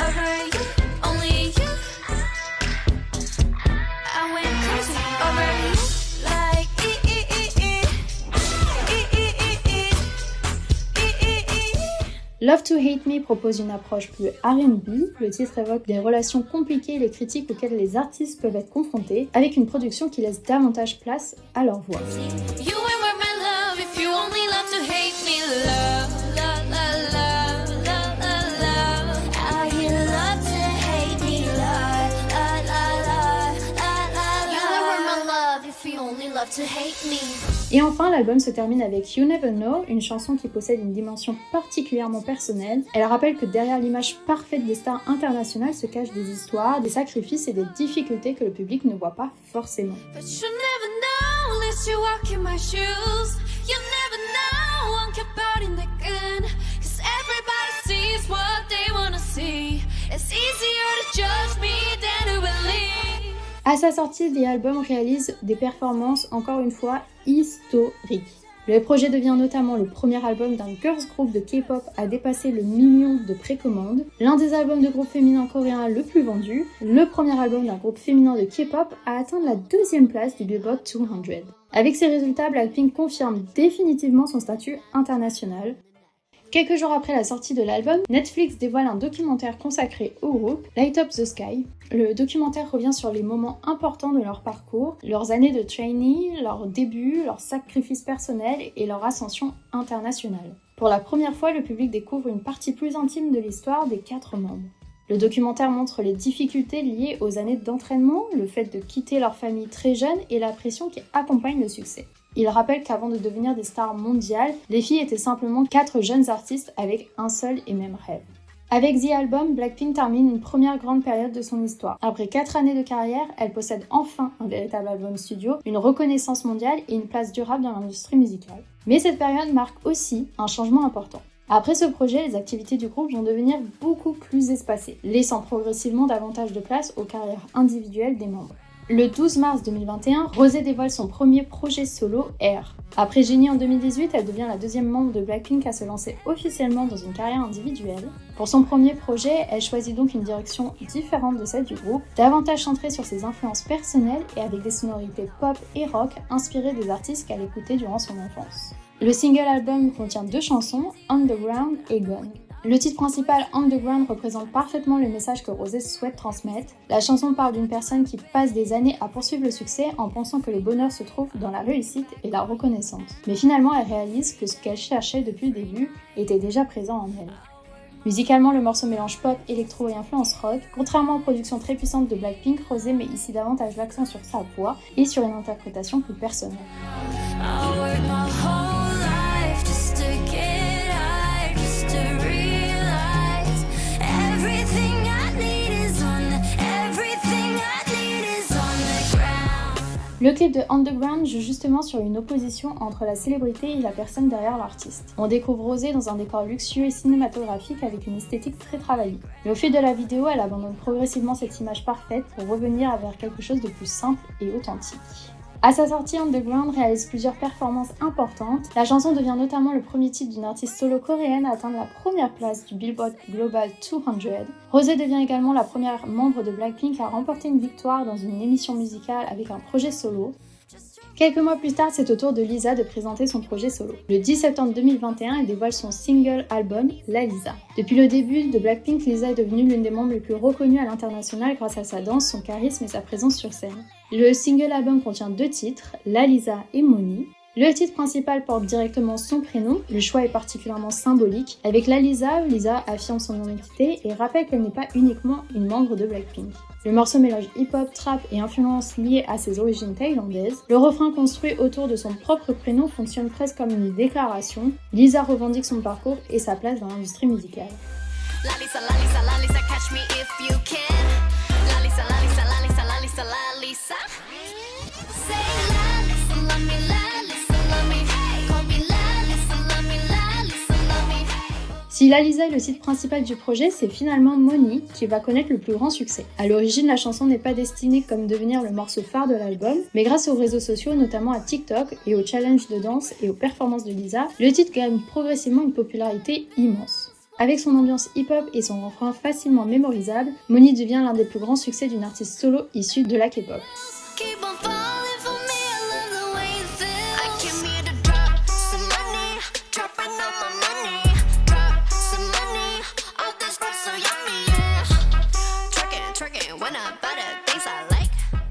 Over you, only you. I went crazy over you. Like Love to Hate Me propose une approche plus R&B. Le titre évoque des relations compliquées et les critiques auxquelles les artistes peuvent être confrontés, avec une production qui laisse davantage place à leur voix. You were my love if you only love to hate me. Love, love, love, love, love, love, love. I love to hate me. Love, love, love, love, love. You were my love if you only love to hate me. Et enfin, l'album se termine avec You Never Know, une chanson qui possède une dimension particulièrement personnelle. Elle rappelle que derrière l'image parfaite des stars internationales se cachent des histoires, des sacrifices et des difficultés que le public ne voit pas forcément. But you never know unless you walk in my shoes. You never know I'm kept out in the gun. Cause everybody sees what they wanna see. It's easier to judge me than to believe. À sa sortie, The Album réalise des performances, encore une fois, historiques. Le projet devient notamment le premier album d'un girls group de K-pop à dépasser le million de précommandes, l'un des albums de groupe féminin coréen le plus vendu, le premier album d'un groupe féminin de K-pop à atteindre la 2e place du Billboard 200. Avec ces résultats, Blackpink confirme définitivement son statut international. Quelques jours après la sortie de l'album, Netflix dévoile un documentaire consacré au groupe, Light Up the Sky. Le documentaire revient sur les moments importants de leur parcours, leurs années de trainee, leurs débuts, leurs sacrifices personnels et leur ascension internationale. Pour la première fois, le public découvre une partie plus intime de l'histoire des 4 membres. Le documentaire montre les difficultés liées aux années d'entraînement, le fait de quitter leur famille très jeune et la pression qui accompagne le succès. Il rappelle qu'avant de devenir des stars mondiales, les filles étaient simplement 4 jeunes artistes avec un seul et même rêve. Avec The Album, Blackpink termine une première grande période de son histoire. Après 4 années de carrière, elle possède enfin un véritable album studio, une reconnaissance mondiale et une place durable dans l'industrie musicale. Mais cette période marque aussi un changement important. Après ce projet, les activités du groupe vont devenir beaucoup plus espacées, laissant progressivement davantage de place aux carrières individuelles des membres. Le 12 mars 2021, Rosé dévoile son premier projet solo, Air. Après Jennie en 2018, elle devient la 2e membre de Blackpink à se lancer officiellement dans une carrière individuelle. Pour son premier projet, elle choisit donc une direction différente de celle du groupe, davantage centrée sur ses influences personnelles et avec des sonorités pop et rock inspirées des artistes qu'elle écoutait durant son enfance. Le single album contient 2 chansons, Underground et Gone. Le titre principal, Underground, représente parfaitement le message que Rosé souhaite transmettre. La chanson parle d'une personne qui passe des années à poursuivre le succès en pensant que le bonheur se trouve dans la réussite et la reconnaissance. Mais finalement, elle réalise que ce qu'elle cherchait depuis le début était déjà présent en elle. Musicalement, le morceau mélange pop, électro et influence rock. Contrairement aux productions très puissantes de Blackpink, Rosé met ici davantage l'accent sur sa voix et sur une interprétation plus personnelle. Le clip de Underground joue justement sur une opposition entre la célébrité et la personne derrière l'artiste. On découvre Rosé dans un décor luxueux et cinématographique avec une esthétique très travaillée. Mais au fil de la vidéo, elle abandonne progressivement cette image parfaite pour revenir vers quelque chose de plus simple et authentique. À sa sortie, Underground réalise plusieurs performances importantes. La chanson devient notamment le premier titre d'une artiste solo coréenne à atteindre la première place du Billboard Global 200. Rosé devient également la première membre de Blackpink à remporter une victoire dans une émission musicale avec un projet solo. Quelques mois plus tard, c'est au tour de Lisa de présenter son projet solo. Le 10 septembre 2021, elle dévoile son single album, La Lisa. Depuis le début de Blackpink, Lisa est devenue l'une des membres les plus reconnues à l'international grâce à sa danse, son charisme et sa présence sur scène. Le single album contient 2 titres, La Lisa et Money. Le titre principal porte directement son prénom, le choix est particulièrement symbolique. Avec La Lisa, Lisa affirme son identité et rappelle qu'elle n'est pas uniquement une membre de Blackpink. Le morceau mélange hip-hop, trap et influences liées à ses origines thaïlandaises. Le refrain construit autour de son propre prénom fonctionne presque comme une déclaration. Lisa revendique son parcours et sa place dans l'industrie musicale. La Lisa, la Lisa, la Lisa, catch me if you can. La Lisa, la Lisa, la Lisa, la Lisa, la Lisa. Say la Lisa, love me, la Lisa, love me. Call me la Lisa, love me, la Lisa, love me. Si La Lisa est le titre principal du projet, c'est finalement Money qui va connaître le plus grand succès. À l'origine, la chanson n'est pas destinée comme devenir le morceau phare de l'album, mais grâce aux réseaux sociaux, notamment à TikTok et aux challenges de danse et aux performances de Lisa, le titre gagne progressivement une popularité immense. Avec son ambiance hip-hop et son refrain facilement mémorisable, Money devient l'un des plus grands succès d'une artiste solo issue de la K-pop. Keep on falling for me, I love the way you feel. I came here to drop some money, dropping all my money. Drop some money, all this stuff so yummy, yeah. Twerking, when I buy the things I like.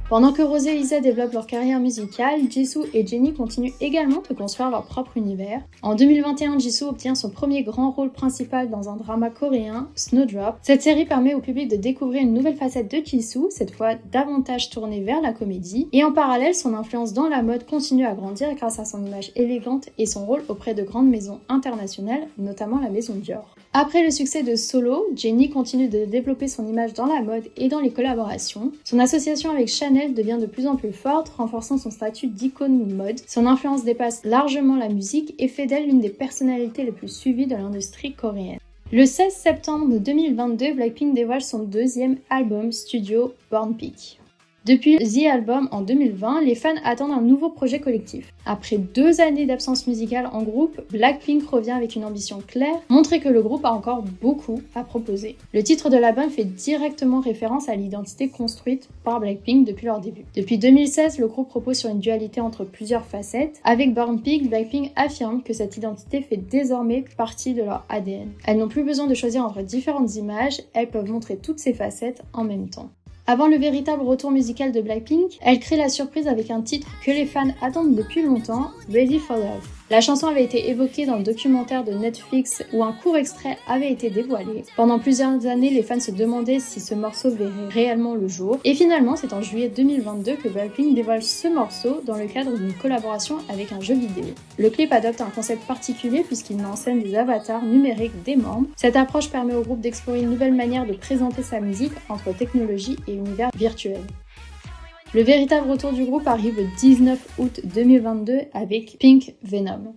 Pendant que Rosé et Lisa développent leur carrière musicale, Jisoo et Jennie continuent également de construire leur propre univers. En 2021, Jisoo obtient son premier grand rôle principal dans un drama coréen, Snowdrop. Cette série permet au public de découvrir une nouvelle facette de Jisoo, cette fois davantage tournée vers la comédie. Et en parallèle, son influence dans la mode continue à grandir grâce à son image élégante et son rôle auprès de grandes maisons internationales, notamment la maison Dior. Après le succès de Solo, Jennie continue de développer son image dans la mode et dans les collaborations. Son association avec Chanel devient de plus en plus forte, renforçant son statut d'icône mode. Son influence dépasse largement la musique et fait d'elle l'une des personnalités les plus suivies de l'industrie coréenne. Le 16 septembre 2022, Blackpink dévoile son deuxième album studio, Born Peak. Depuis The Album en 2020, les fans attendent un nouveau projet collectif. Après 2 années d'absence musicale en groupe, Blackpink revient avec une ambition claire, montrer que le groupe a encore beaucoup à proposer. Le titre de l'album fait directement référence à l'identité construite par Blackpink depuis leur début. Depuis 2016, le groupe repose sur une dualité entre plusieurs facettes. Avec Born Peak, Blackpink affirme que cette identité fait désormais partie de leur ADN. Elles n'ont plus besoin de choisir entre différentes images, elles peuvent montrer toutes ces facettes en même temps. Avant le véritable retour musical de Blackpink, elle crée la surprise avec un titre que les fans attendent depuis longtemps, Ready for Love. La chanson avait été évoquée dans le documentaire de Netflix où un court extrait avait été dévoilé. Pendant plusieurs années, les fans se demandaient si ce morceau verrait réellement le jour. Et finalement, c'est en juillet 2022 que Blackpink dévoile ce morceau dans le cadre d'une collaboration avec un jeu vidéo. Le clip adopte un concept particulier puisqu'il met en scène des avatars numériques des membres. Cette approche permet au groupe d'explorer une nouvelle manière de présenter sa musique entre technologie et univers virtuel. Le véritable retour du groupe arrive le 19 août 2022 avec Pink Venom.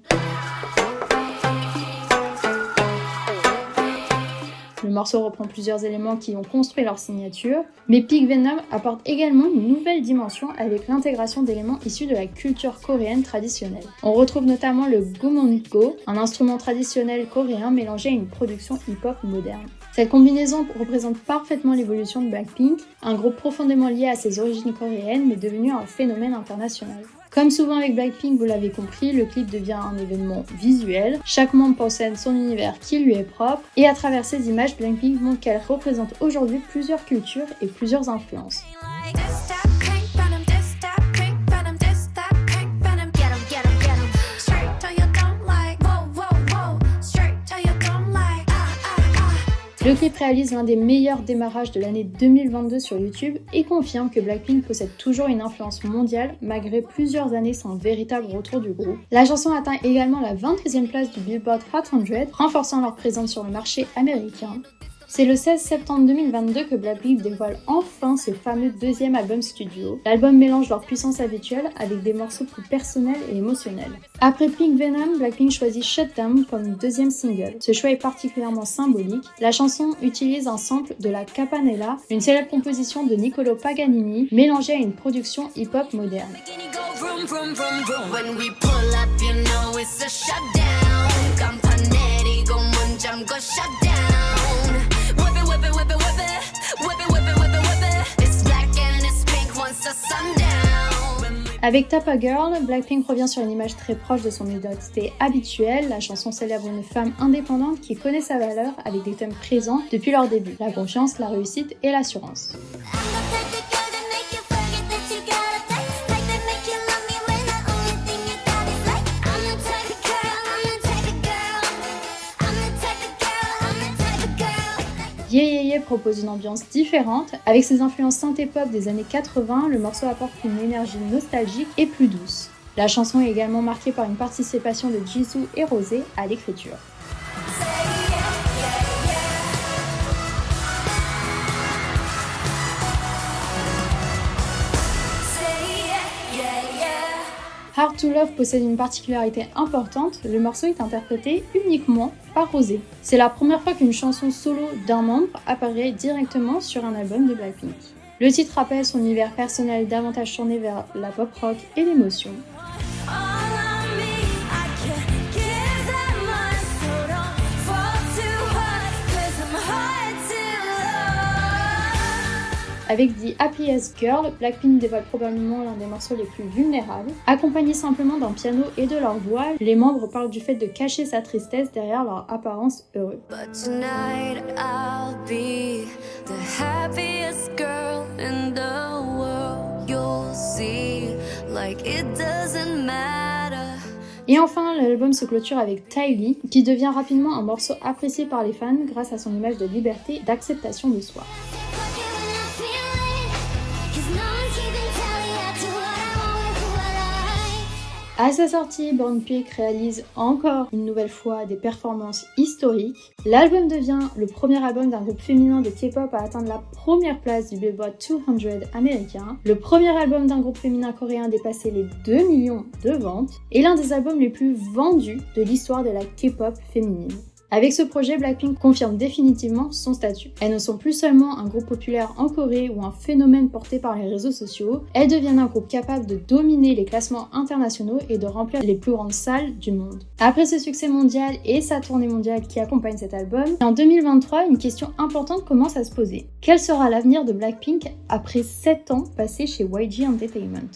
Le morceau reprend plusieurs éléments qui ont construit leur signature, mais Pink Venom apporte également une nouvelle dimension avec l'intégration d'éléments issus de la culture coréenne traditionnelle. On retrouve notamment le gomongo, un instrument traditionnel coréen mélangé à une production hip-hop moderne. Cette combinaison représente parfaitement l'évolution de Blackpink, un groupe profondément lié à ses origines coréennes mais devenu un phénomène international. Comme souvent avec Blackpink, vous l'avez compris, le clip devient un événement visuel. Chaque membre possède son univers qui lui est propre et à travers ces images, Blackpink montre qu'elle représente aujourd'hui plusieurs cultures et plusieurs influences. Le clip réalise l'un des meilleurs démarrages de l'année 2022 sur YouTube et confirme que Blackpink possède toujours une influence mondiale malgré plusieurs années sans véritable retour du groupe. La chanson atteint également la 22e place du Billboard Hot 100, renforçant leur présence sur le marché américain. C'est le 16 septembre 2022 que Blackpink dévoile enfin ce fameux deuxième album studio. L'album mélange leur puissance habituelle avec des morceaux plus personnels et émotionnels. Après Pink Venom, Blackpink choisit Shut Down comme deuxième single. Ce choix est particulièrement symbolique. La chanson utilise un sample de la Campanella, une célèbre composition de Niccolò Paganini, mélangée à une production hip-hop moderne. Avec Tapa Girl, Blackpink revient sur une image très proche de son identité habituelle. La chanson célèbre une femme indépendante qui connaît sa valeur avec des thèmes présents depuis leur début, la confiance, la réussite et l'assurance. Yeah Yeah Yeah propose une ambiance différente. Avec ses influences synthé-pop des années 80, le morceau apporte une énergie nostalgique et plus douce. La chanson est également marquée par une participation de Jisoo et Rosé à l'écriture. Hard to Love possède une particularité importante, le morceau est interprété uniquement par Rosé. C'est la première fois qu'une chanson solo d'un membre apparaît directement sur un album de Blackpink. Le titre rappelle son univers personnel davantage tourné vers la pop rock et l'émotion. Avec The Happiest Girl, Blackpink dévoile probablement l'un des morceaux les plus vulnérables. Accompagnés simplement d'un piano et de leur voix, les membres parlent du fait de cacher sa tristesse derrière leur apparence heureuse. But tonight I'll be the happiest girl in the world. You'll see, like it doesn't matter. Et enfin, l'album se clôture avec Tylee, qui devient rapidement un morceau apprécié par les fans grâce à son image de liberté et d'acceptation de soi. À sa sortie, Born Pink réalise encore une nouvelle fois des performances historiques. L'album devient le premier album d'un groupe féminin de K-pop à atteindre la première place du Billboard 200 américain, le premier album d'un groupe féminin coréen à dépasser les 2 millions de ventes, et l'un des albums les plus vendus de l'histoire de la K-pop féminine. Avec ce projet, Blackpink confirme définitivement son statut. Elles ne sont plus seulement un groupe populaire en Corée ou un phénomène porté par les réseaux sociaux, elles deviennent un groupe capable de dominer les classements internationaux et de remplir les plus grandes salles du monde. Après ce succès mondial et sa tournée mondiale qui accompagne cet album, en 2023, une question importante commence à se poser. Quel sera l'avenir de Blackpink après 7 ans passés chez YG Entertainment ?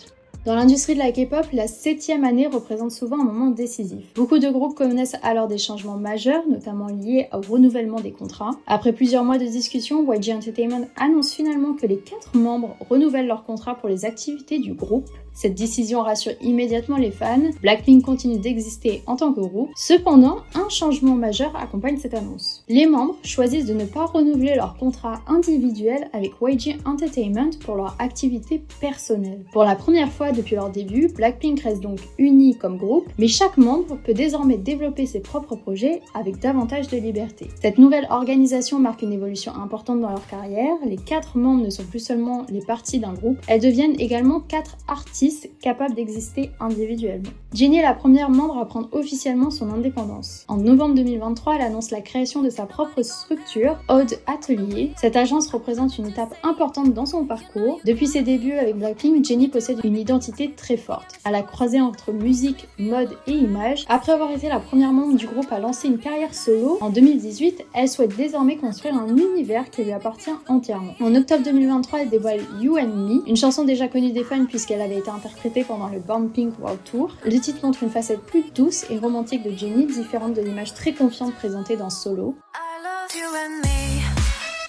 Dans l'industrie de la K-pop, la 7e année représente souvent un moment décisif. Beaucoup de groupes connaissent alors des changements majeurs, notamment liés au renouvellement des contrats. Après plusieurs mois de discussion, YG Entertainment annonce finalement que les 4 membres renouvellent leur contrat pour les activités du groupe. Cette décision rassure immédiatement les fans. Blackpink continue d'exister en tant que groupe. Cependant, un changement majeur accompagne cette annonce. Les membres choisissent de ne pas renouveler leur contrat individuel avec YG Entertainment pour leur activité personnelle. Pour la première fois depuis leur début, Blackpink reste donc uni comme groupe, mais chaque membre peut désormais développer ses propres projets avec davantage de liberté. Cette nouvelle organisation marque une évolution importante dans leur carrière. Les 4 membres ne sont plus seulement les parties d'un groupe, elles deviennent également 4 artistes capables d'exister individuellement. Jennie est la première membre à prendre officiellement son indépendance. En novembre 2023, elle annonce la création de sa propre structure, Odd Atelier. Cette agence représente une étape importante dans son parcours. Depuis ses débuts avec Blackpink, Jennie possède une identité très forte. À la croisée entre musique, mode et image, après avoir été la première membre du groupe à lancer une carrière solo, en 2018, elle souhaite désormais construire un univers qui lui appartient entièrement. En octobre 2023, elle dévoile You and Me, une chanson déjà connue des fans puisqu'elle avait été interprétée pendant le Born Pink World Tour. Le titre montre une facette plus douce et romantique de Jennie, différente de l'image très confiante présentée dans Solo. I love you and me,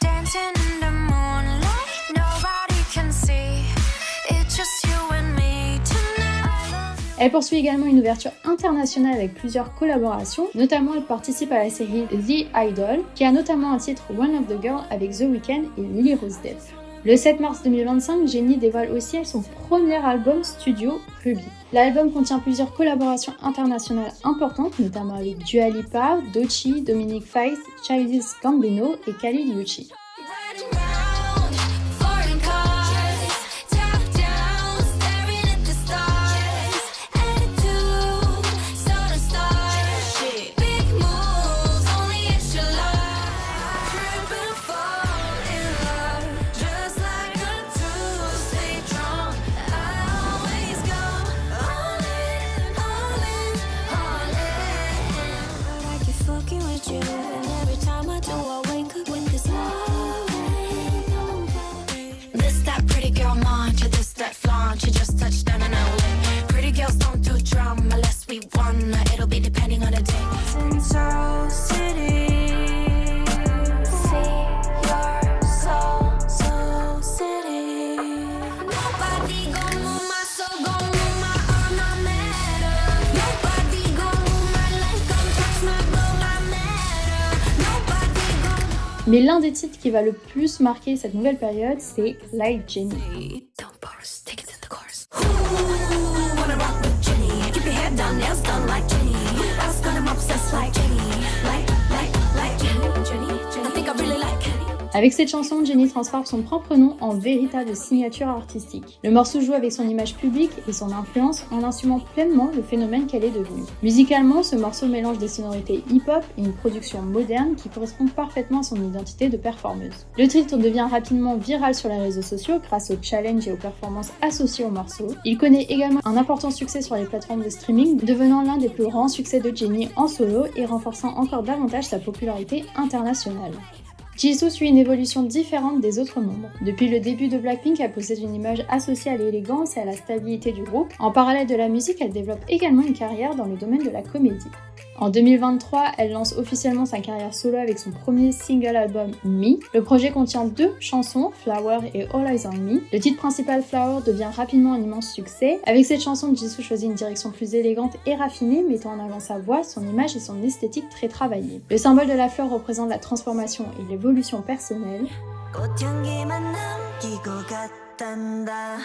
dancing in the moonlight, nobody can see, it's just you and me tonight. Elle poursuit également une ouverture internationale avec plusieurs collaborations, notamment elle participe à la série The Idol, qui a notamment un titre One of the Girls avec The Weeknd et Lily Rose Depp. Le 7 mars 2025, Jennie dévoile aussi son premier album studio, Ruby. L'album contient plusieurs collaborations internationales importantes, notamment avec Dua Lipa, Doechii, Dominic Fike, Childish Gambino et Khalid Uchis. This that pretty girl mantra, this that flaunt, you just touched down and I went. be one, or it'll be depending on the day. In Soul City, see your soul, Soul City. Nobody gon' move my soul, gon' move my alma mater. Nobody gon' move my life, gon' touch my glow, I matter. Nobody gon' Mais l'un des titres qui va le plus marquer cette nouvelle période, c'est Like Jenny. don't pause, take it to the chorus. Ooh, wanna rock with Jenny. Keep your head down, nails done like Jenny. I was gonna obsessed like Jenny. Like Jenny. I think I really like Jenny. Avec cette chanson, Jenny transforme son propre nom en véritable signature artistique. Le morceau joue avec son image publique et son influence en assumant pleinement le phénomène qu'elle est devenue. Musicalement, ce morceau mélange des sonorités hip-hop et une production moderne qui correspond parfaitement à son identité de performeuse. Le titre devient rapidement viral sur les réseaux sociaux grâce aux challenges et aux performances associées au morceau. Il connaît également un important succès sur les plateformes de streaming, devenant l'un des plus grands succès de Jenny en solo et renforçant encore davantage sa popularité internationale. Jisoo suit une évolution différente des autres membres. Depuis le début de Blackpink, elle possède une image associée à l'élégance et à la stabilité du groupe. En parallèle de la musique, elle développe également une carrière dans le domaine de la comédie. En 2023, elle lance officiellement sa carrière solo avec son premier single album Me. Le projet contient 2 chansons, Flower et All Eyes on Me. Le titre principal Flower devient rapidement un immense succès. Avec cette chanson, Jisoo choisit une direction plus élégante et raffinée, mettant en avant sa voix, son image et son esthétique très travaillée. Le symbole de la fleur représente la transformation et l'évolution personnelle. 꽃향기만 남기고 갔단다.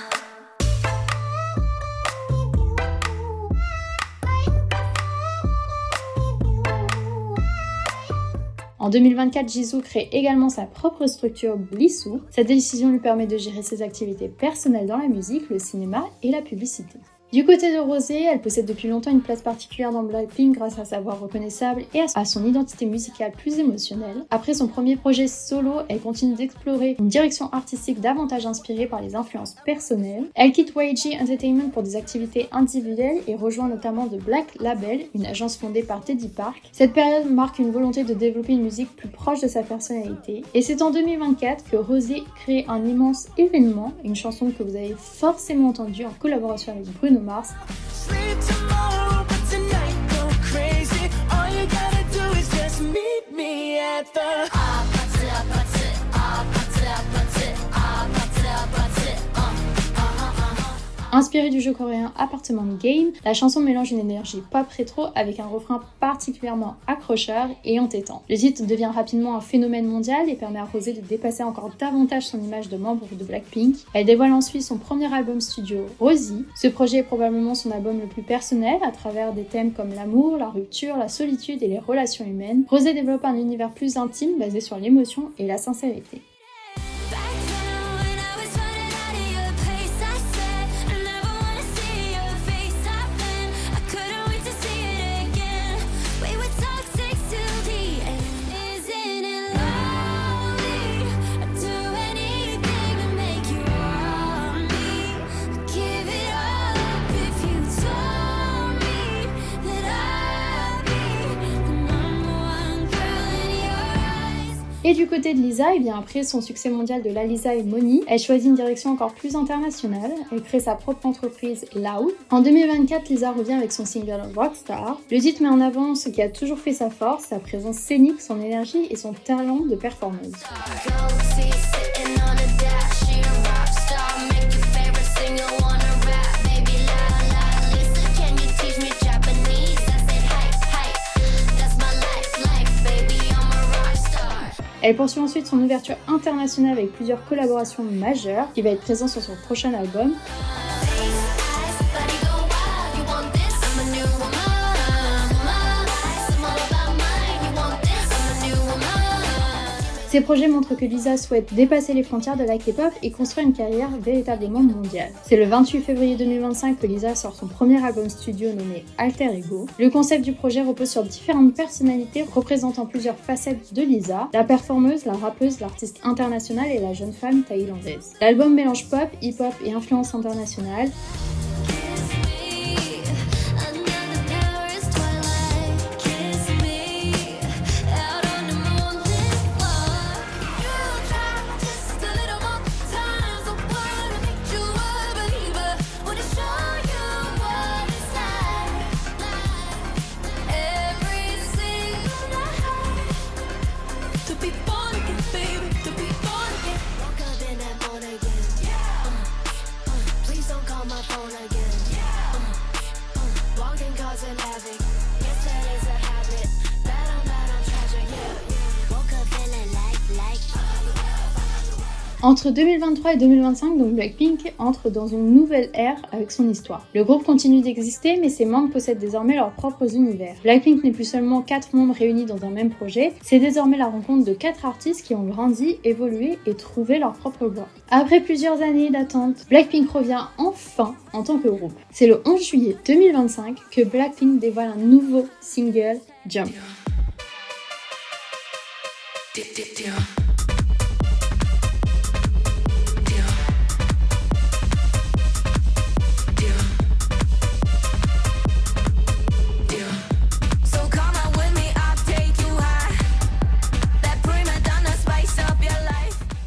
En 2024, Jisoo crée également sa propre structure Blissoo. Cette décision lui permet de gérer ses activités personnelles dans la musique, le cinéma et la publicité. Du côté de Rosé, elle possède depuis longtemps une place particulière dans Blackpink grâce à sa voix reconnaissable et à son identité musicale plus émotionnelle. Après son premier projet solo, elle continue d'explorer une direction artistique davantage inspirée par les influences personnelles. Elle quitte YG Entertainment pour des activités individuelles et rejoint notamment The Black Label, une agence fondée par Teddy Park. Cette période marque une volonté de développer une musique plus proche de sa personnalité. Et c'est en 2024 que Rosé crée un immense événement, une chanson que vous avez forcément entendue en collaboration avec Bruno Mars. Sleep tomorrow, but tonight go crazy. All you gotta do is just meet me at the Inspirée du jeu coréen Apartment Game, la chanson mélange une énergie pop rétro avec un refrain particulièrement accrocheur et entêtant. Le titre devient rapidement un phénomène mondial et permet à Rosé de dépasser encore davantage son image de membre de Blackpink. Elle dévoile ensuite son premier album studio, Rosie. Ce projet est probablement son album le plus personnel à travers des thèmes comme l'amour, la rupture, la solitude et les relations humaines. Rosé développe un univers plus intime basé sur l'émotion et la sincérité. Et du côté de Lisa, après son succès mondial de Lalisa et Moni, elle choisit une direction encore plus internationale. Elle crée sa propre entreprise Loud. En 2024, Lisa revient avec son single Rockstar. Le titre met en avant ce qui a toujours fait sa force, sa présence scénique, son énergie et son talent de performeuse. Elle poursuit ensuite son ouverture internationale avec plusieurs collaborations majeures, qui va être présent sur son prochain album. Ces projets montrent que Lisa souhaite dépasser les frontières de la K-pop et construire une carrière véritablement mondiale. C'est le 28 février 2025 que Lisa sort son premier album studio nommé Alter Ego. Le concept du projet repose sur différentes personnalités représentant plusieurs facettes de Lisa, la performeuse, la rappeuse, l'artiste internationale et la jeune femme thaïlandaise. L'album mélange pop, hip-hop et influence internationale. Entre 2023 et 2025, donc Blackpink entre dans une nouvelle ère avec son histoire. Le groupe continue d'exister, mais ses membres possèdent désormais leurs propres univers. Blackpink n'est plus seulement 4 membres réunis dans un même projet, c'est désormais la rencontre de 4 artistes qui ont grandi, évolué et trouvé leur propre voie. Après plusieurs années d'attente, Blackpink revient enfin en tant que groupe. C'est le 11 juillet 2025 que Blackpink dévoile un nouveau single, Jump.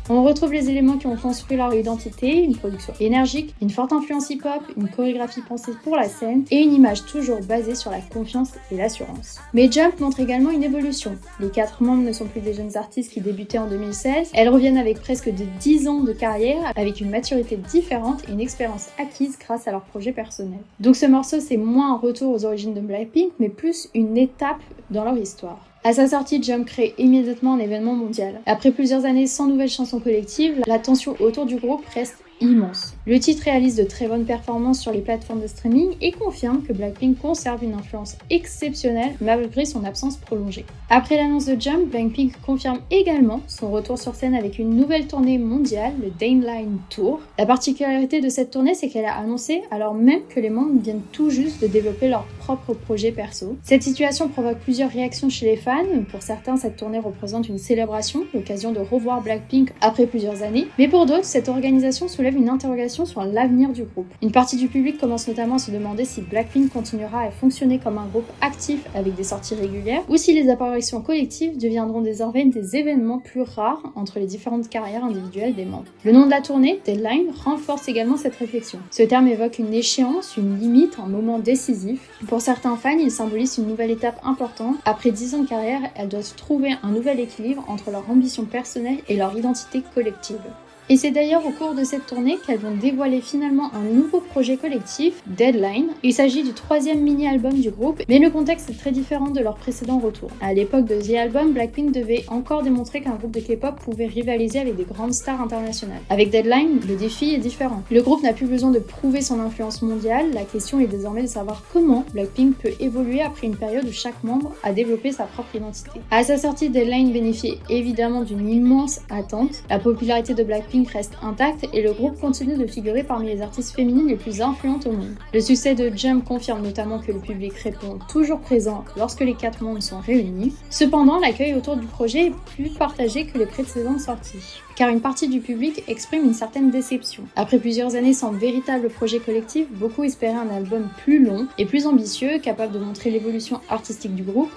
On retrouve les éléments qui ont construit leur identité, une production énergique, une forte influence hip-hop, une chorégraphie pensée pour la scène et une image toujours basée sur la confiance et l'assurance. Mais Jump montre également une évolution. Les 4 membres ne sont plus des jeunes artistes qui débutaient en 2016, elles reviennent avec presque de 10 ans de carrière, avec une maturité différente et une expérience acquise grâce à leur projet personnel. Donc ce morceau, c'est moins un retour aux origines de Blackpink, mais plus une étape dans leur histoire. À sa sortie, Jump crée immédiatement un événement mondial. Après plusieurs années sans nouvelles chansons collectives, la tension autour du groupe reste immense. Le titre réalise de très bonnes performances sur les plateformes de streaming et confirme que Blackpink conserve une influence exceptionnelle malgré son absence prolongée. Après l'annonce de Jump, Blackpink confirme également son retour sur scène avec une nouvelle tournée mondiale, le Dayline Tour. La particularité de cette tournée, c'est qu'elle a annoncé alors même que les membres viennent tout juste de développer leur propre projet perso. Cette situation provoque plusieurs réactions chez les fans. Pour certains, cette tournée représente une célébration, l'occasion de revoir Blackpink après plusieurs années, mais pour d'autres, cette organisation soulève une interrogation sur l'avenir du groupe. Une partie du public commence notamment à se demander si Blackpink continuera à fonctionner comme un groupe actif avec des sorties régulières, ou si les apparitions collectives deviendront désormais des événements plus rares entre les différentes carrières individuelles des membres. Le nom de la tournée, Deadline, renforce également cette réflexion. Ce terme évoque une échéance, une limite, un moment décisif. Pour certains fans, il symbolise une nouvelle étape importante. Après 10 ans de carrière, elles doivent trouver un nouvel équilibre entre leur ambition personnelle et leur identité collective. Et c'est d'ailleurs au cours de cette tournée qu'elles vont dévoiler finalement un nouveau projet collectif, Deadline. Il s'agit du 3e mini-album du groupe, mais le contexte est très différent de leur précédent retour. À l'époque de The Album, Blackpink devait encore démontrer qu'un groupe de K-pop pouvait rivaliser avec des grandes stars internationales. Avec Deadline, le défi est différent. Le groupe n'a plus besoin de prouver son influence mondiale, la question est désormais de savoir comment Blackpink peut évoluer après une période où chaque membre a développé sa propre identité. À sa sortie, Deadline bénéficie évidemment d'une immense attente. La popularité de Blackpink reste intacte et le groupe continue de figurer parmi les artistes féminines les plus influentes au monde. Le succès de Jump confirme notamment que le public répond toujours présent lorsque les 4 membres sont réunis. Cependant, l'accueil autour du projet est plus partagé que les précédentes sorties, car une partie du public exprime une certaine déception. Après plusieurs années sans véritable projet collectif, beaucoup espéraient un album plus long et plus ambitieux, capable de montrer l'évolution artistique du groupe.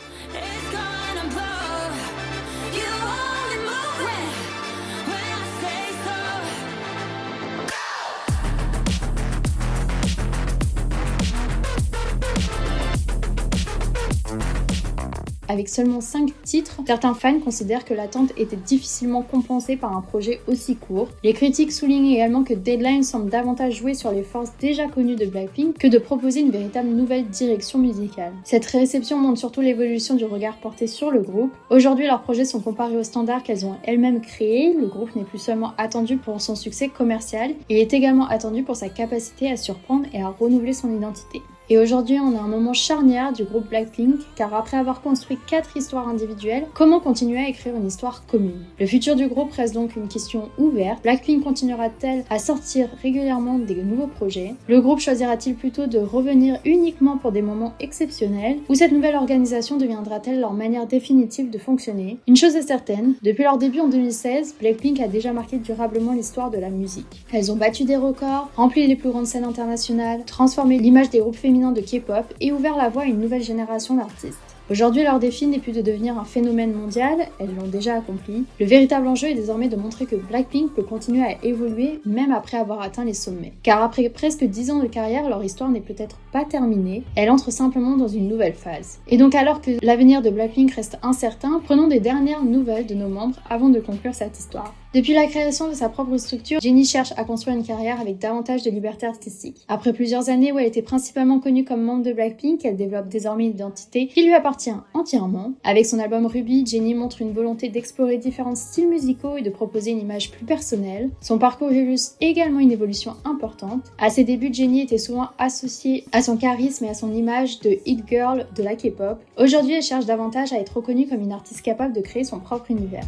Avec seulement 5 titres, certains fans considèrent que l'attente était difficilement compensée par un projet aussi court. Les critiques soulignent également que Deadline semble davantage jouer sur les forces déjà connues de Blackpink que de proposer une véritable nouvelle direction musicale. Cette réception montre surtout l'évolution du regard porté sur le groupe. Aujourd'hui, leurs projets sont comparés aux standards qu'elles ont elles-mêmes créés. Le groupe n'est plus seulement attendu pour son succès commercial, il est également attendu pour sa capacité à surprendre et à renouveler son identité. Et aujourd'hui, on a un moment charnière du groupe Blackpink, car après avoir construit 4 histoires individuelles, comment continuer à écrire une histoire commune? Le futur du groupe reste donc une question ouverte. Blackpink continuera-t-elle à sortir régulièrement des nouveaux projets? Le groupe choisira-t-il plutôt de revenir uniquement pour des moments exceptionnels? Ou cette nouvelle organisation deviendra-t-elle leur manière définitive de fonctionner? Une chose est certaine, depuis leur début en 2016, Blackpink a déjà marqué durablement l'histoire de la musique. Elles ont battu des records, rempli les plus grandes scènes internationales, transformé l'image des groupes féminins de K-pop et ouvert la voie à une nouvelle génération d'artistes. Aujourd'hui, leur défi n'est plus de devenir un phénomène mondial, elles l'ont déjà accompli. Le véritable enjeu est désormais de montrer que Blackpink peut continuer à évoluer même après avoir atteint les sommets. Car après presque 10 ans de carrière, leur histoire n'est peut-être pas terminée, elle entre simplement dans une nouvelle phase. Et donc alors que l'avenir de Blackpink reste incertain, prenons des dernières nouvelles de nos membres avant de conclure cette histoire. Depuis la création de sa propre structure, Jennie cherche à construire une carrière avec davantage de liberté artistique. Après plusieurs années où elle était principalement connue comme membre de Blackpink, elle développe désormais une identité qui lui appartient entièrement. Avec son album Ruby, Jennie montre une volonté d'explorer différents styles musicaux et de proposer une image plus personnelle. Son parcours illustre également une évolution importante. À ses débuts, Jennie était souvent associée à son charisme et à son image de hit girl de la K-pop. Aujourd'hui, elle cherche davantage à être reconnue comme une artiste capable de créer son propre univers.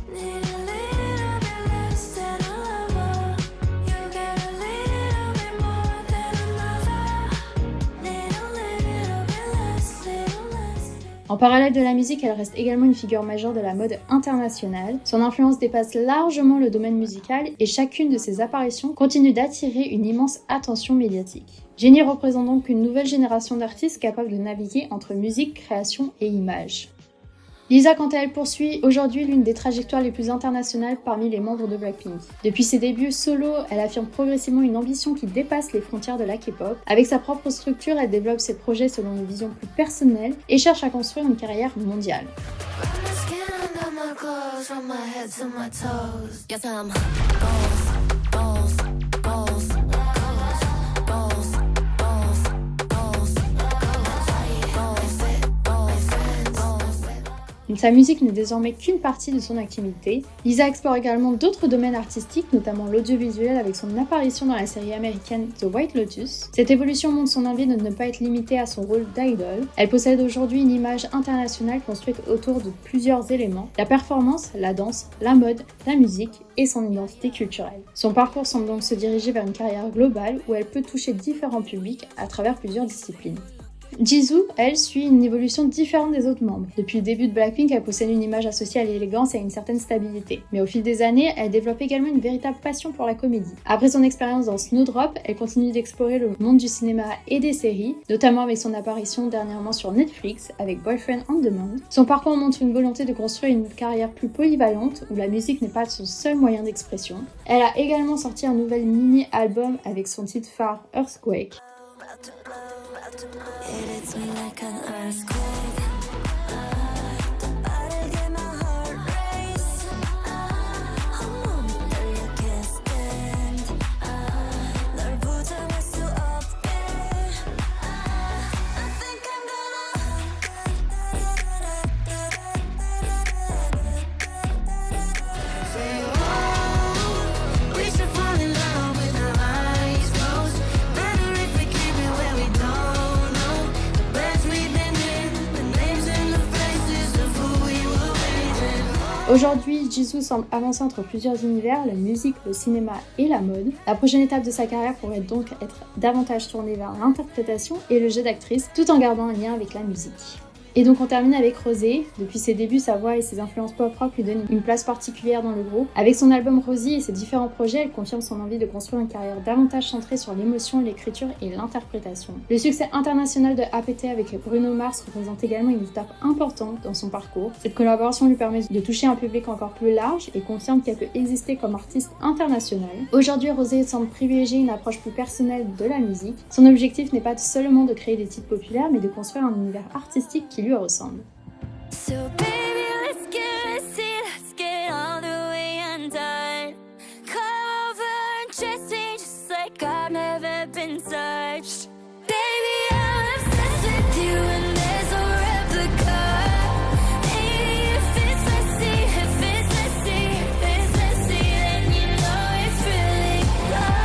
En parallèle de la musique, elle reste également une figure majeure de la mode internationale. Son influence dépasse largement le domaine musical et chacune de ses apparitions continue d'attirer une immense attention médiatique. Jennie représente donc une nouvelle génération d'artistes capables de naviguer entre musique, création et image. Lisa, quant à elle, poursuit aujourd'hui l'une des trajectoires les plus internationales parmi les membres de Blackpink. Depuis ses débuts solo, elle affirme progressivement une ambition qui dépasse les frontières de la K-pop. Avec sa propre structure, elle développe ses projets selon une vision plus personnelle et cherche à construire une carrière mondiale. Sa musique n'est désormais qu'une partie de son activité. Lisa explore également d'autres domaines artistiques, notamment l'audiovisuel avec son apparition dans la série américaine The White Lotus. Cette évolution montre son envie de ne pas être limitée à son rôle d'idol. Elle possède aujourd'hui une image internationale construite autour de plusieurs éléments: la performance, la danse, la mode, la musique et son identité culturelle. Son parcours semble donc se diriger vers une carrière globale où elle peut toucher différents publics à travers plusieurs disciplines. Jisoo, elle, suit une évolution différente des autres membres. Depuis le début de Blackpink, elle possède une image associée à l'élégance et à une certaine stabilité. Mais au fil des années, elle développe également une véritable passion pour la comédie. Après son expérience dans Snowdrop, elle continue d'explorer le monde du cinéma et des séries, notamment avec son apparition dernièrement sur Netflix avec Boyfriend on Demand. Son parcours montre une volonté de construire une carrière plus polyvalente où la musique n'est pas son seul moyen d'expression. Elle a également sorti un nouvel mini-album avec son titre phare Earthquake. It hits me like an earthquake. The body get my heart race. I'm there you can't stand. 널 부정할 수 없게. I think I'm gonna say, oh, we should fall in love with our eyes closed. Better if we keep it where we don't. Aujourd'hui, Jisoo semble avancer entre plusieurs univers, la musique, le cinéma et la mode. La prochaine étape de sa carrière pourrait donc être davantage tournée vers l'interprétation et le jeu d'actrice, tout en gardant un lien avec la musique. Et donc on termine avec Rosé. Depuis ses débuts, sa voix et ses influences pop-rock lui donnent une place particulière dans le groupe. Avec son album Rosie et ses différents projets, elle confirme son envie de construire une carrière davantage centrée sur l'émotion, l'écriture et l'interprétation. Le succès international de APT avec Bruno Mars représente également une étape importante dans son parcours. Cette collaboration lui permet de toucher un public encore plus large et confirme qu'elle peut exister comme artiste internationale. Aujourd'hui, Rosé semble privilégier une approche plus personnelle de la musique. Son objectif n'est pas seulement de créer des titres populaires, mais de construire un univers artistique qui lui ressemble. So baby, let's get all the way undone. Cover dressing just like I've never been touched. Baby, I'm obsessed with you and there's a replica. Hey, if it's messy, then you know it's really love.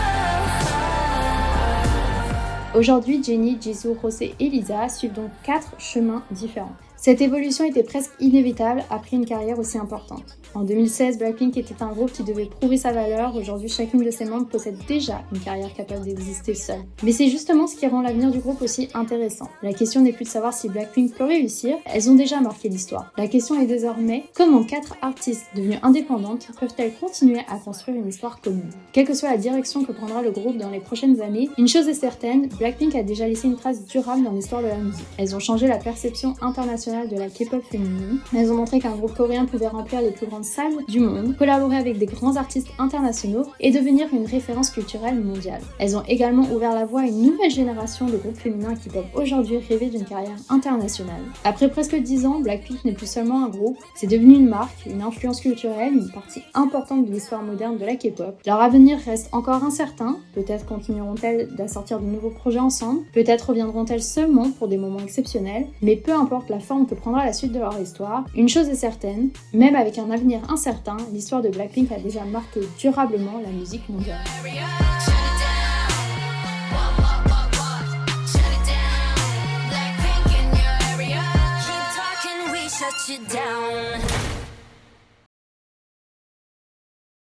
Aujourd'hui, Jennie, Jisoo, Rosé et Lisa suivent donc 4 chemins différents. Cette évolution était presque inévitable après une carrière aussi importante. En 2016, Blackpink était un groupe qui devait prouver sa valeur. Aujourd'hui, chacune de ses membres possède déjà une carrière capable d'exister seule. Mais c'est justement ce qui rend l'avenir du groupe aussi intéressant. La question n'est plus de savoir si Blackpink peut réussir, elles ont déjà marqué l'histoire. La question est désormais comment 4 artistes devenues indépendantes peuvent-elles continuer à construire une histoire commune. Quelle que soit la direction que prendra le groupe dans les prochaines années, une chose est certaine, Blackpink a déjà laissé une trace durable dans l'histoire de la musique. Elles ont changé la perception internationale culturelle de la K-pop féminine. Elles ont montré qu'un groupe coréen pouvait remplir les plus grandes salles du monde, collaborer avec des grands artistes internationaux et devenir une référence culturelle mondiale. Elles ont également ouvert la voie à une nouvelle génération de groupes féminins qui peuvent aujourd'hui rêver d'une carrière internationale. Après presque 10 ans, Blackpink n'est plus seulement un groupe, c'est devenu une marque, une influence culturelle, une partie importante de l'histoire moderne de la K-pop. Leur avenir reste encore incertain, peut-être continueront-elles à sortir de nouveaux projets ensemble, peut-être reviendront-elles seulement pour des moments exceptionnels, mais peu importe la forme que prendra la suite de leur histoire, une chose est certaine, même avec un avenir incertain, l'histoire de Blackpink a déjà marqué durablement la musique mondiale.